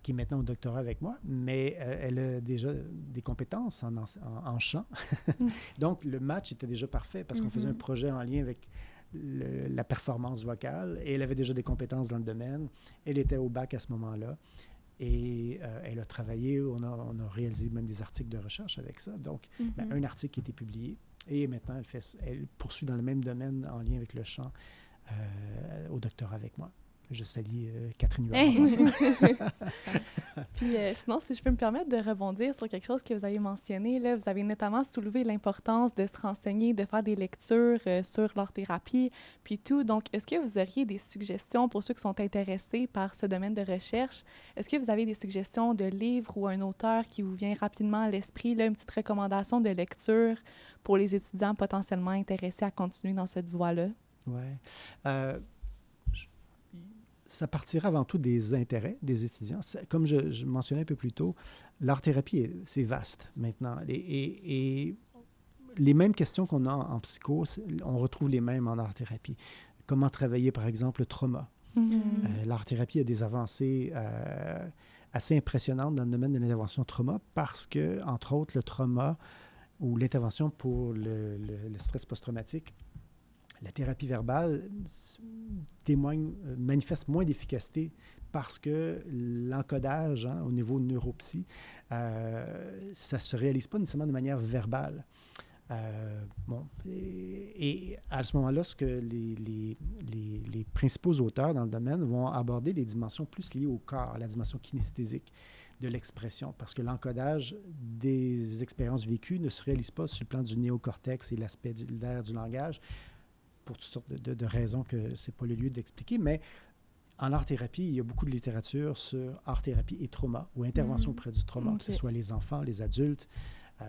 Speaker 3: qui est maintenant au doctorat avec moi, mais elle a déjà des compétences en chant. Donc, le match était déjà parfait parce qu'on faisait un projet en lien avec la performance vocale et elle avait déjà des compétences dans le domaine. Elle était au bac à ce moment-là et elle a travaillé, on a réalisé même des articles de recherche avec ça. Donc, un article qui a été publié et maintenant, elle poursuit dans le même domaine en lien avec le chant au doctorat avec moi. Je salue Catherine Huard.
Speaker 1: Puis sinon, si je peux me permettre de rebondir sur quelque chose que vous avez mentionné, là, vous avez notamment soulevé l'importance de se renseigner, de faire des lectures sur l'art-thérapie, puis tout. Donc, est-ce que vous auriez des suggestions pour ceux qui sont intéressés par ce domaine de recherche? Est-ce que vous avez des suggestions de livres ou un auteur qui vous vient rapidement à l'esprit, là, une petite recommandation de lecture pour les étudiants potentiellement intéressés à continuer dans cette voie-là?
Speaker 3: Oui. Ça partira avant tout des intérêts des étudiants. Comme je mentionnais un peu plus tôt, l'art-thérapie, c'est vaste maintenant. Et les mêmes questions qu'on a en psycho, on retrouve les mêmes en art-thérapie. Comment travailler, par exemple, le trauma. L'art-thérapie a des avancées assez impressionnantes dans le domaine de l'intervention trauma parce que, entre autres, le trauma ou l'intervention pour le stress post-traumatique, la thérapie verbale manifeste moins d'efficacité parce que l'encodage au niveau neuropsy, ça ne se réalise pas nécessairement de manière verbale. Et à ce moment-là, ce que les principaux auteurs dans le domaine vont aborder les dimensions plus liées au corps, la dimension kinesthésique de l'expression, parce que l'encodage des expériences vécues ne se réalise pas sur le plan du néocortex et l'aspect d'air du langage, pour toutes sortes de raisons que ce n'est pas le lieu d'expliquer, mais en art-thérapie, il y a beaucoup de littérature sur art-thérapie et trauma, ou intervention auprès du trauma, que ce soit les enfants, les adultes.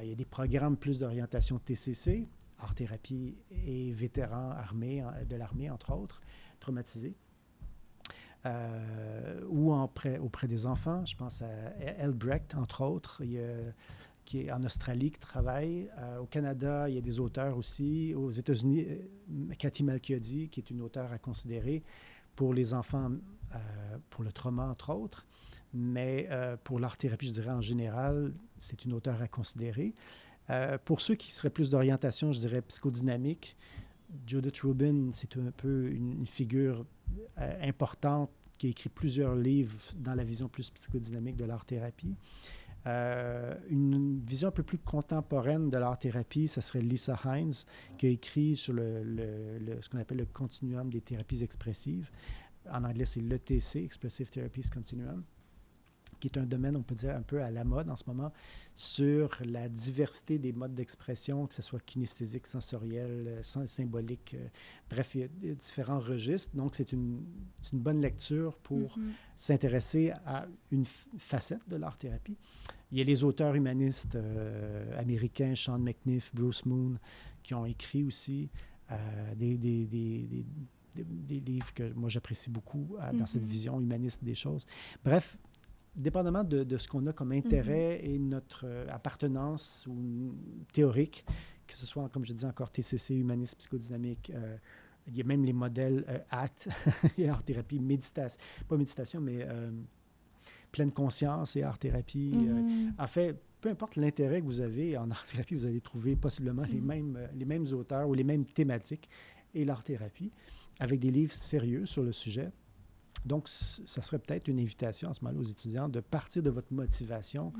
Speaker 3: Il y a des programmes plus d'orientation TCC, art-thérapie et vétérans armés, de l'armée, entre autres, traumatisés. Ou auprès des enfants, je pense à Elbrecht, entre autres, qui est en Australie, qui travaille. Au Canada, il y a des auteurs aussi. Aux États-Unis, Cathy Malchiodi, qui est une auteure à considérer pour les enfants, pour le trauma, entre autres. Mais pour l'art-thérapie, je dirais en général, c'est une auteure à considérer. Pour ceux qui seraient plus d'orientation, je dirais psychodynamique, Judith Rubin, c'est un peu une figure importante qui a écrit plusieurs livres dans la vision plus psychodynamique de l'art-thérapie. Une vision un peu plus contemporaine de l'art-thérapie, ça serait Lisa Hines, qui a écrit sur ce qu'on appelle le continuum des thérapies expressives. En anglais, c'est l'ETC, Expressive Therapies Continuum, qui est un domaine, on peut dire, un peu à la mode en ce moment, sur la diversité des modes d'expression, que ce soit kinesthésique, sensoriel, symbolique. Bref, il y a différents registres. Donc, c'est une bonne lecture pour s'intéresser à une facette de l'art-thérapie. Il y a les auteurs humanistes américains, Sean McNiff, Bruce Moon, qui ont écrit aussi des livres que moi j'apprécie beaucoup dans cette vision humaniste des choses. Bref, dépendamment de ce qu'on a comme intérêt et notre appartenance théorique, que ce soit, comme je disais encore, TCC, humanisme, psychodynamique, il y a même les modèles ACT, art-thérapie, pas méditation, mais pleine conscience et art-thérapie. En fait, peu importe l'intérêt que vous avez en art-thérapie, vous allez trouver possiblement les mêmes auteurs ou les mêmes thématiques et l'art-thérapie, avec des livres sérieux sur le sujet. Donc, ça serait peut-être une invitation à ce moment-là aux étudiants de partir de votre motivation,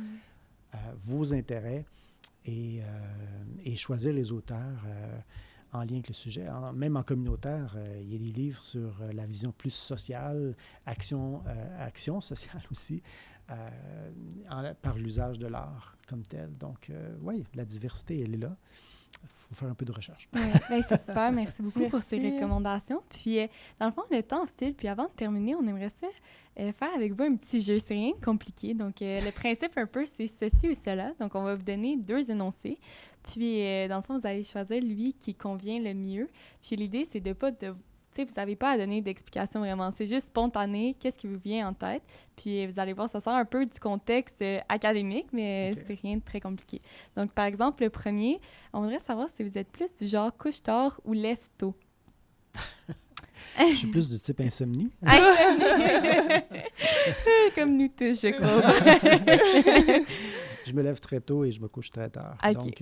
Speaker 3: vos intérêts et choisir les auteurs en lien avec le sujet. Même en communautaire, il y a des livres sur la vision plus sociale, action sociale aussi, par l'usage de l'art comme tel. Donc, oui, la diversité, elle est là. Il faut faire un peu de recherche.
Speaker 2: Ouais, ben c'est super. Merci beaucoup pour ces recommandations. Puis, dans le fond, le temps file. Puis, avant de terminer, on aimerait ça faire avec vous un petit jeu. C'est rien de compliqué. Donc, le principe un peu, c'est ceci ou cela. Donc, on va vous donner 2 énoncés. Puis, dans le fond, vous allez choisir lui qui convient le mieux. Puis, l'idée, c'est de pas tu sais, vous n'avez pas à donner d'explication vraiment. C'est juste spontané, qu'est-ce qui vous vient en tête. Puis vous allez voir, ça sort un peu du contexte académique, mais c'est rien de très compliqué. Donc, par exemple, le premier, on voudrait savoir si vous êtes plus du genre couche-tard ou lève-tôt.
Speaker 3: Je suis plus du type insomnie.
Speaker 2: Comme nous tous, je crois.
Speaker 3: Je me lève très tôt et je me couche très tard. Donc,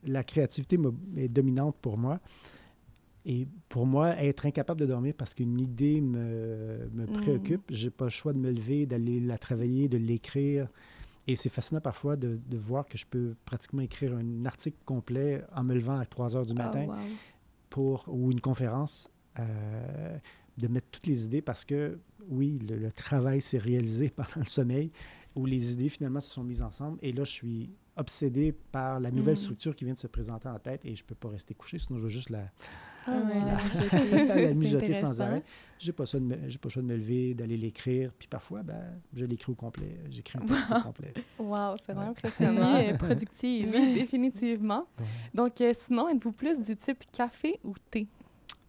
Speaker 3: la créativité est dominante pour moi. Et pour moi, être incapable de dormir parce qu'une idée me préoccupe, je n'ai pas le choix de me lever, d'aller la travailler, de l'écrire. Et c'est fascinant parfois de voir que je peux pratiquement écrire un article complet en me levant à 3 heures du matin ou une conférence, de mettre toutes les idées parce que, oui, le travail s'est réalisé pendant le sommeil où les idées finalement se sont mises ensemble. Et là, je suis obsédé par la nouvelle structure qui vient de se présenter en tête et je ne peux pas rester couché, sinon je vais juste la mijoter sans arrêt. Je n'ai pas le choix de me lever, d'aller l'écrire. Puis parfois, je l'écris au complet. J'écris un texte au complet.
Speaker 1: Wow, c'est vraiment impressionnant et productif. Oui, définitivement. Ouais. Donc, sinon, êtes-vous plus du type café ou thé?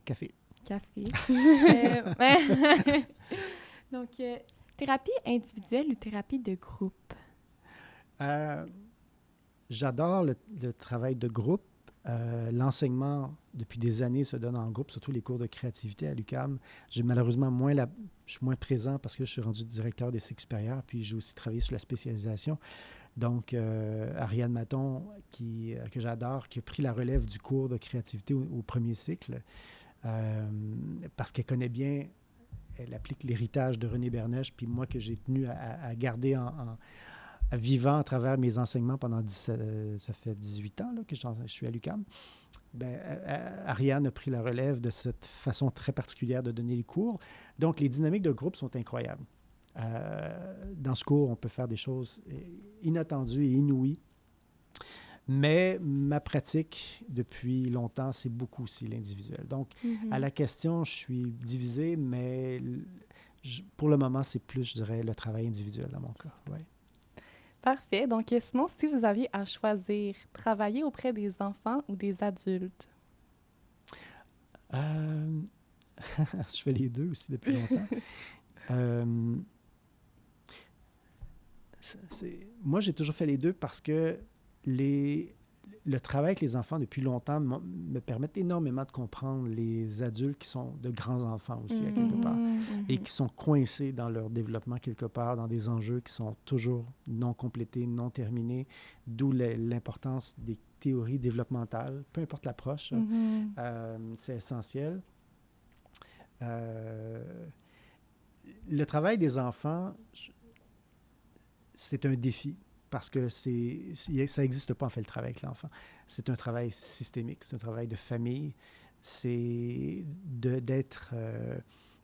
Speaker 3: Café.
Speaker 2: Café. Donc, thérapie individuelle ou thérapie de groupe?
Speaker 3: J'adore le travail de groupe. L'enseignement, depuis des années, se donne en groupe, surtout les cours de créativité à l'UQAM. J'ai malheureusement je suis moins présent parce que je suis rendu directeur des cycles supérieurs, puis j'ai aussi travaillé sur la spécialisation. Donc, Ariane Maton, que j'adore, qui a pris la relève du cours de créativité au premier cycle, parce qu'elle connaît bien, elle applique l'héritage de René Bernèche, puis moi que j'ai tenu à garder vivant à travers mes enseignements pendant ça fait 18 ans là, que je suis à l'UQAM. Ariane a pris la relève de cette façon très particulière de donner les cours. Donc, les dynamiques de groupe sont incroyables. Dans ce cours, on peut faire des choses inattendues et inouïes. Mais ma pratique, depuis longtemps, c'est beaucoup aussi l'individuel. Donc, à la question, je suis divisé, mais pour le moment, c'est plus, je dirais, le travail individuel dans mon cas. Ouais.
Speaker 1: Parfait. Donc, sinon, si vous aviez à choisir, travailler auprès des enfants ou des adultes?
Speaker 3: Je fais les deux aussi depuis longtemps. Moi, j'ai toujours fait les deux parce que le travail avec les enfants depuis longtemps me permet énormément de comprendre les adultes qui sont de grands enfants aussi, à quelque part, et qui sont coincés dans leur développement quelque part, dans des enjeux qui sont toujours non complétés, non terminés, d'où l'importance des théories développementales, peu importe l'approche, c'est essentiel. Le travail des enfants, c'est un défi. Parce que ça n'existe pas, en fait, le travail avec l'enfant. C'est un travail systémique, c'est un travail de famille. C'est de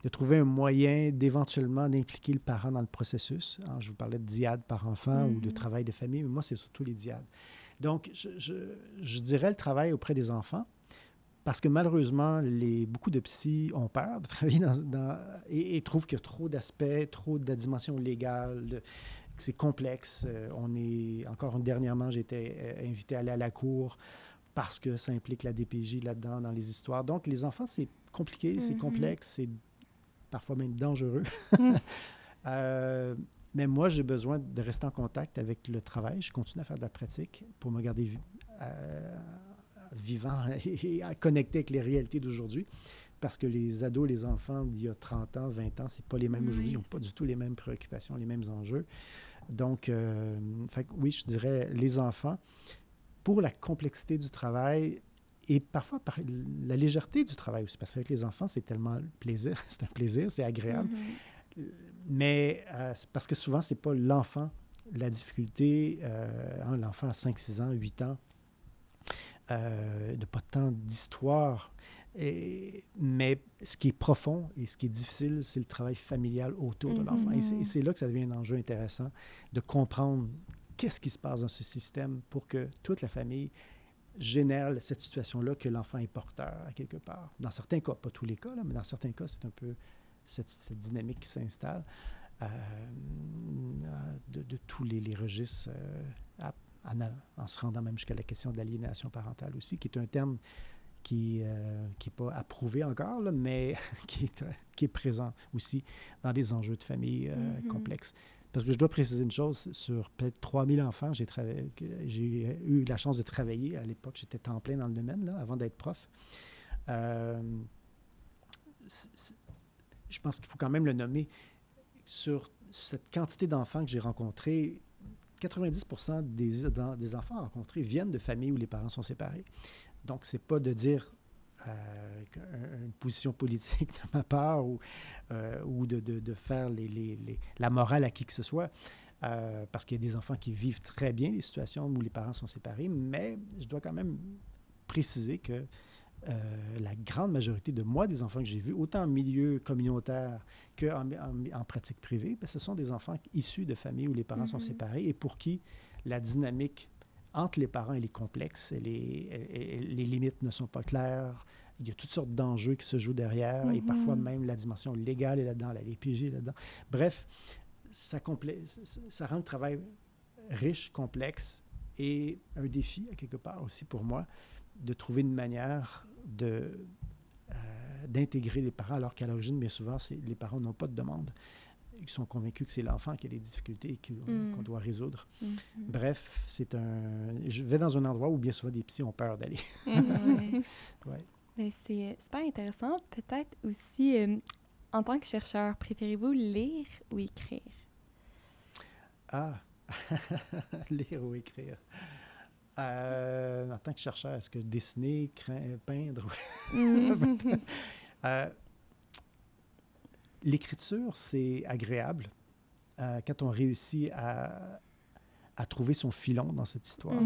Speaker 3: trouver un moyen d'éventuellement d'impliquer le parent dans le processus. Alors, je vous parlais de diade par enfant ou de travail de famille, mais moi, c'est surtout les diades. Donc, je dirais le travail auprès des enfants, parce que malheureusement, beaucoup de psys ont peur de travailler et trouvent qu'il y a trop d'aspects, trop de la dimension légale, c'est complexe. Dernièrement, j'ai été invité à aller à la cour parce que ça implique la DPJ là-dedans, dans les histoires. Donc, les enfants, c'est compliqué, c'est complexe, c'est parfois même dangereux. Mais moi, j'ai besoin de rester en contact avec le travail. Je continue à faire de la pratique pour me garder vivant et connecté avec les réalités d'aujourd'hui. Parce que les ados, les enfants d'il y a 30 ans, 20 ans, c'est pas les mêmes aujourd'hui. Ils n'ont pas du tout les mêmes préoccupations, les mêmes enjeux. Donc, oui, je dirais les enfants, pour la complexité du travail et parfois par la légèreté du travail aussi, parce qu'avec les enfants, c'est tellement plaisir, c'est un plaisir, c'est agréable. Mais c'est parce que souvent, c'est pas l'enfant, la difficulté, l'enfant à 5, 6 ans, 8 ans, n'a pas tant d'histoire. Mais ce qui est profond et ce qui est difficile, c'est le travail familial autour de l'enfant. Et c'est là que ça devient un enjeu intéressant de comprendre qu'est-ce qui se passe dans ce système pour que toute la famille génère cette situation-là que l'enfant est porteur, à quelque part. Dans certains cas, pas tous les cas, là, mais dans certains cas, c'est un peu cette dynamique qui s'installe de tous les registres, en se rendant même jusqu'à la question de l'aliénation parentale aussi, qui est un terme qui est pas approuvé encore, là, mais qui est présent aussi dans des enjeux de famille complexes. Parce que je dois préciser une chose, sur peut-être 3000 enfants, j'ai eu la chance de travailler. À l'époque, j'étais temps plein dans le domaine, là, avant d'être prof. Je pense qu'il faut quand même le nommer. Sur cette quantité d'enfants que j'ai rencontrés, 90% des enfants rencontrés viennent de familles où les parents sont séparés. Donc, ce n'est pas de dire une position politique de ma part ou de faire la morale à qui que ce soit, parce qu'il y a des enfants qui vivent très bien les situations où les parents sont séparés, mais je dois quand même préciser que la grande majorité des enfants que j'ai vus, autant en milieu communautaire qu'en pratique privée, bien, ce sont des enfants issus de familles où les parents sont séparés et pour qui la dynamique entre les parents, elle est complexe, les limites ne sont pas claires, il y a toutes sortes d'enjeux qui se jouent derrière et parfois même la dimension légale est là-dedans, la DPJ est là-dedans. Bref, ça rend le travail riche, complexe et un défi, à quelque part aussi pour moi, de trouver une manière d'intégrer les parents, alors qu'à l'origine, bien souvent, les parents n'ont pas de demande. Ils sont convaincus que c'est l'enfant qui a les difficultés et qu'on doit résoudre. Bref, je vais dans un endroit où bien souvent des psys ont peur d'aller.
Speaker 2: Ouais. Ben, c'est super intéressant. Peut-être aussi, en tant que chercheur, préférez-vous lire ou écrire?
Speaker 3: Ah! Lire ou écrire. En tant que chercheur, est-ce que dessiner, peindre? L'écriture, c'est agréable quand on réussit à trouver son filon dans cette histoire.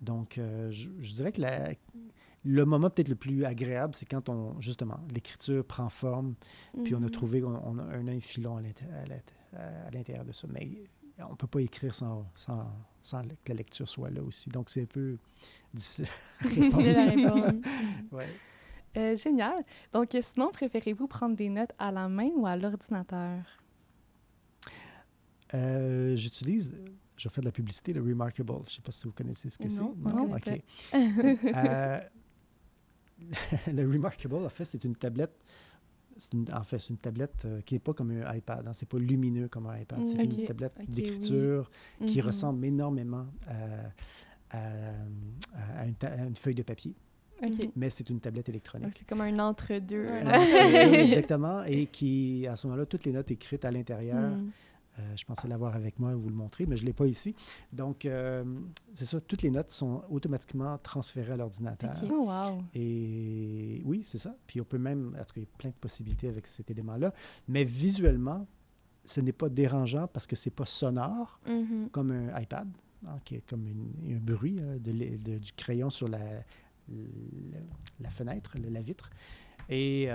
Speaker 3: Donc, je dirais que le moment peut-être le plus agréable, c'est quand justement, l'écriture prend forme, puis on a trouvé, on a un filon à l'intérieur de ça. Mais on ne peut pas écrire sans que la lecture soit là aussi. Donc, c'est un peu difficile à répondre.
Speaker 2: Difficile à répondre.
Speaker 3: Ouais.
Speaker 1: Génial. Donc, sinon, préférez-vous prendre des notes à la main ou à l'ordinateur?
Speaker 3: J'utilise, je vais faire de la publicité, le Remarkable. Je ne sais pas si vous connaissez ce que c'est.
Speaker 2: Non,
Speaker 3: OK. Le Remarkable, en fait, c'est une tablette. C'est une tablette qui n'est pas comme un iPad. Hein, c'est pas lumineux comme un iPad. C'est une tablette d'écriture qui ressemble énormément à une feuille de papier. Mais c'est une tablette électronique.
Speaker 2: Donc, c'est comme un entre-deux.
Speaker 3: Exactement. Et qui, à ce moment-là, toutes les notes écrites à l'intérieur. Je pensais l'avoir avec moi, vous le montrer, mais je ne l'ai pas ici. Donc, c'est ça, toutes les notes sont automatiquement transférées à l'ordinateur.
Speaker 1: Oh, wow.
Speaker 3: Et oui, c'est ça. Puis on peut même, en tout cas, il y a plein de possibilités avec cet élément-là. Mais visuellement, ce n'est pas dérangeant parce que ce n'est pas sonore, comme un iPad, hein, qui est comme un bruit du crayon sur la fenêtre, la vitre. Et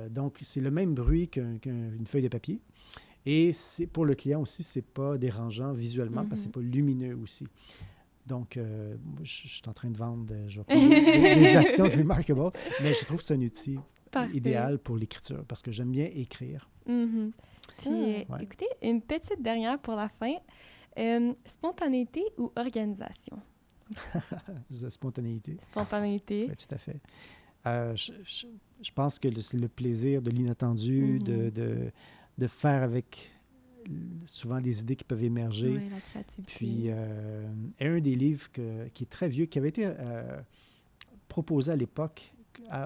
Speaker 3: donc, c'est le même bruit qu'une feuille de papier. Et pour le client aussi, ce n'est pas dérangeant visuellement parce que ce n'est pas lumineux aussi. Donc, je suis en train de vendre des actions de Remarkable, mais je trouve que c'est un outil idéal pour l'écriture parce que j'aime bien écrire.
Speaker 2: Puis, écoutez, une petite dernière pour la fin. Spontanéité ou organisation?
Speaker 3: Spontanéité.
Speaker 2: Spontanéité.
Speaker 3: Oui, tout à fait. Je pense que c'est le plaisir de l'inattendu, de faire avec souvent des idées qui peuvent émerger.
Speaker 2: Oui, la créativité.
Speaker 3: Puis, un des livres qui est très vieux, qui avait été proposé à l'époque,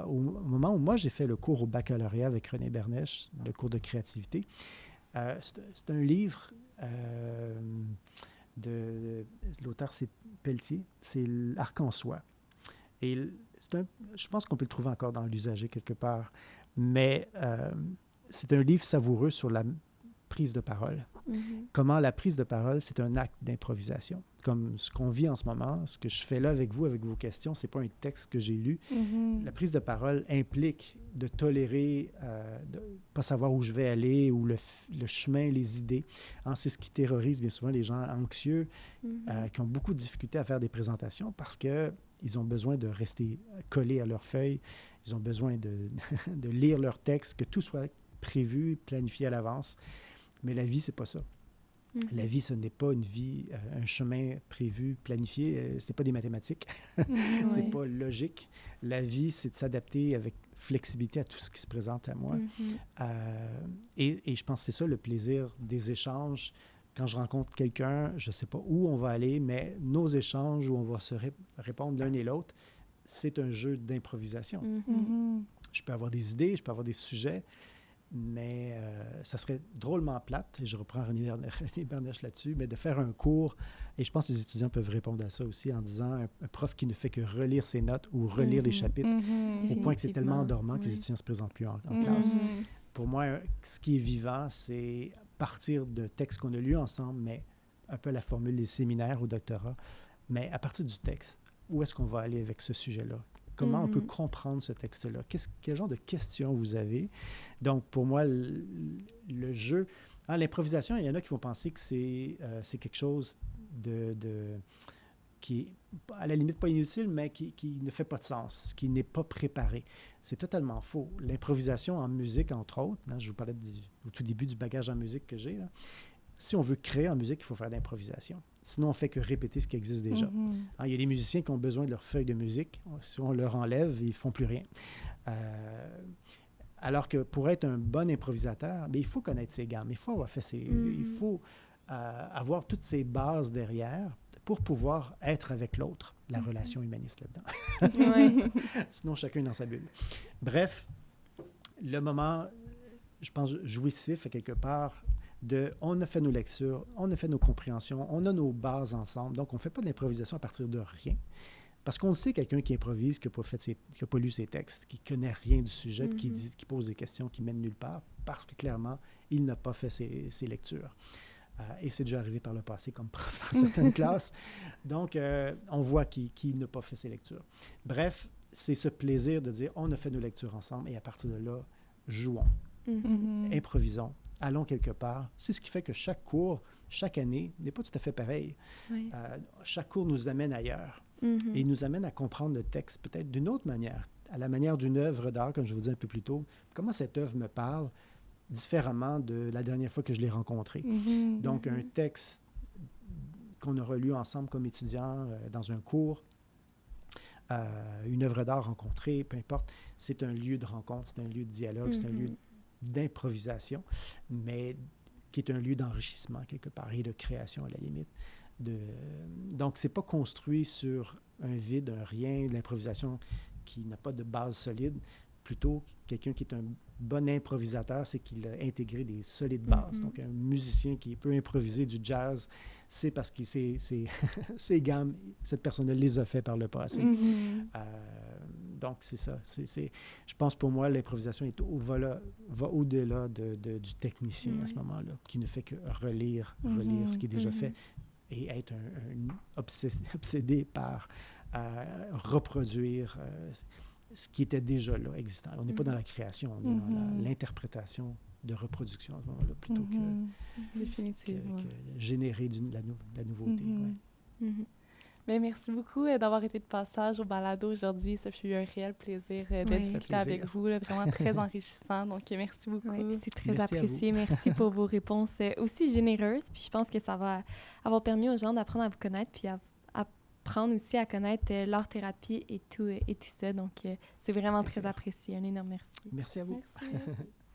Speaker 3: au moment où moi j'ai fait le cours au baccalauréat avec René Bernèche, le cours de créativité. C'est un livre de l'auteur, c'est Pelletier, c'est l'Arc-en-Soie. Et je pense qu'on peut le trouver encore dans l'usager quelque part, mais c'est un livre savoureux sur la prise de parole. Comment la prise de parole, c'est un acte d'improvisation. Comme ce qu'on vit en ce moment, ce que je fais là avec vous, avec vos questions, ce n'est pas un texte que j'ai lu. La prise de parole implique de tolérer, de ne pas savoir où je vais aller, ou le chemin, les idées. Hein, c'est ce qui terrorise bien souvent les gens anxieux qui ont beaucoup de difficultés à faire des présentations parce qu'ils ont besoin de rester collés à leurs feuilles. Ils ont besoin de lire leur texte, que tout soit prévu, planifié à l'avance. Mais la vie, c'est pas ça. La vie, ce n'est pas une vie, un chemin prévu, planifié. C'est pas des mathématiques. C'est pas logique. La vie, c'est de s'adapter avec flexibilité à tout ce qui se présente à moi. Et je pense que c'est ça le plaisir des échanges. Quand je rencontre quelqu'un, je ne sais pas où on va aller, mais nos échanges où on va se répondre l'un et l'autre, c'est un jeu d'improvisation. Je peux avoir des idées, je peux avoir des sujets, mais ça serait drôlement plate, et je reprends René Bernèche là-dessus, mais de faire un cours, et je pense que les étudiants peuvent répondre à ça aussi en disant un prof qui ne fait que relire ses notes ou relire les chapitres, au point que c'est tellement endormant que les étudiants ne se présentent plus en classe. Pour moi, ce qui est vivant, c'est partir de textes qu'on a lus ensemble, mais un peu la formule des séminaires au doctorat, mais à partir du texte, où est-ce qu'on va aller avec ce sujet-là? Comment on peut comprendre ce texte-là? Quel genre de questions vous avez? Donc, pour moi, le jeu... l'improvisation, il y en a qui vont penser que c'est quelque chose qui est, à la limite, pas inutile, mais qui ne fait pas de sens, qui n'est pas préparé. C'est totalement faux. L'improvisation en musique, entre autres, je vous parlais au tout début du bagage en musique que j'ai, là. Si on veut créer en musique, il faut faire de l'improvisation. Sinon, on ne fait que répéter ce qui existe déjà. Il y a des musiciens qui ont besoin de leur feuille de musique. Si on leur enlève, ils ne font plus rien. Alors que pour être un bon improvisateur, il faut connaître ses gammes. Il faut avoir fait il faut avoir toutes ces bases derrière pour pouvoir être avec l'autre. La relation humaniste là-dedans. Sinon, chacun dans sa bulle. Bref, le moment, je pense, jouissif à quelque part, on a fait nos lectures, on a fait nos compréhensions, on a nos bases ensemble. Donc, on ne fait pas de l'improvisation à partir de rien. Parce qu'on le sait, quelqu'un qui improvise, qui n'a pas lu ses textes, qui ne connaît rien du sujet, puis qui pose des questions qui mènent nulle part, parce que clairement, il n'a pas fait ses lectures. Et c'est déjà arrivé par le passé comme prof dans certaines classes. Donc, on voit qui n'a pas fait ses lectures. Bref, c'est ce plaisir de dire, on a fait nos lectures ensemble, et à partir de là, jouons, improvisons. Allons quelque part. C'est ce qui fait que chaque cours, chaque année, n'est pas tout à fait pareil. Chaque cours nous amène ailleurs et nous amène à comprendre le texte peut-être d'une autre manière, à la manière d'une œuvre d'art, comme je vous disais un peu plus tôt. Comment cette œuvre me parle différemment de la dernière fois que je l'ai rencontrée. Donc, un texte qu'on aura lu ensemble comme étudiants dans un cours, une œuvre d'art rencontrée, peu importe, c'est un lieu de rencontre, c'est un lieu de dialogue, c'est un lieu d'improvisation, mais qui est un lieu d'enrichissement quelque part et de création à la limite. Donc, c'est pas construit sur un vide, un rien, de l'improvisation qui n'a pas de base solide. Plutôt, quelqu'un qui est un bon improvisateur, c'est qu'il a intégré des solides bases. Donc, un musicien qui peut improviser du jazz, c'est parce que ses gammes, cette personne-là les a fait par le passé. Donc, c'est ça. Je pense pour moi, l'improvisation va au-delà du technicien à ce moment-là, qui ne fait que relire ce qui est déjà fait et être obsédé par reproduire ce qui était déjà là, existant. On n'est pas dans la création, on est dans l'interprétation de reproduction à ce moment-là, plutôt que générer de la nouveauté.
Speaker 1: Bien, merci beaucoup d'avoir été de passage au balado aujourd'hui. Ça fut un réel plaisir de discuter avec vous, là, vraiment très enrichissant. Donc, merci beaucoup.
Speaker 2: C'est très apprécié. Merci pour vos réponses aussi généreuses. Puis je pense que ça va avoir permis aux gens d'apprendre à vous connaître puis à apprendre aussi à connaître l'art-thérapie et tout ça. Donc, c'est vraiment très apprécié. Un énorme merci.
Speaker 3: Merci à vous.
Speaker 1: Merci.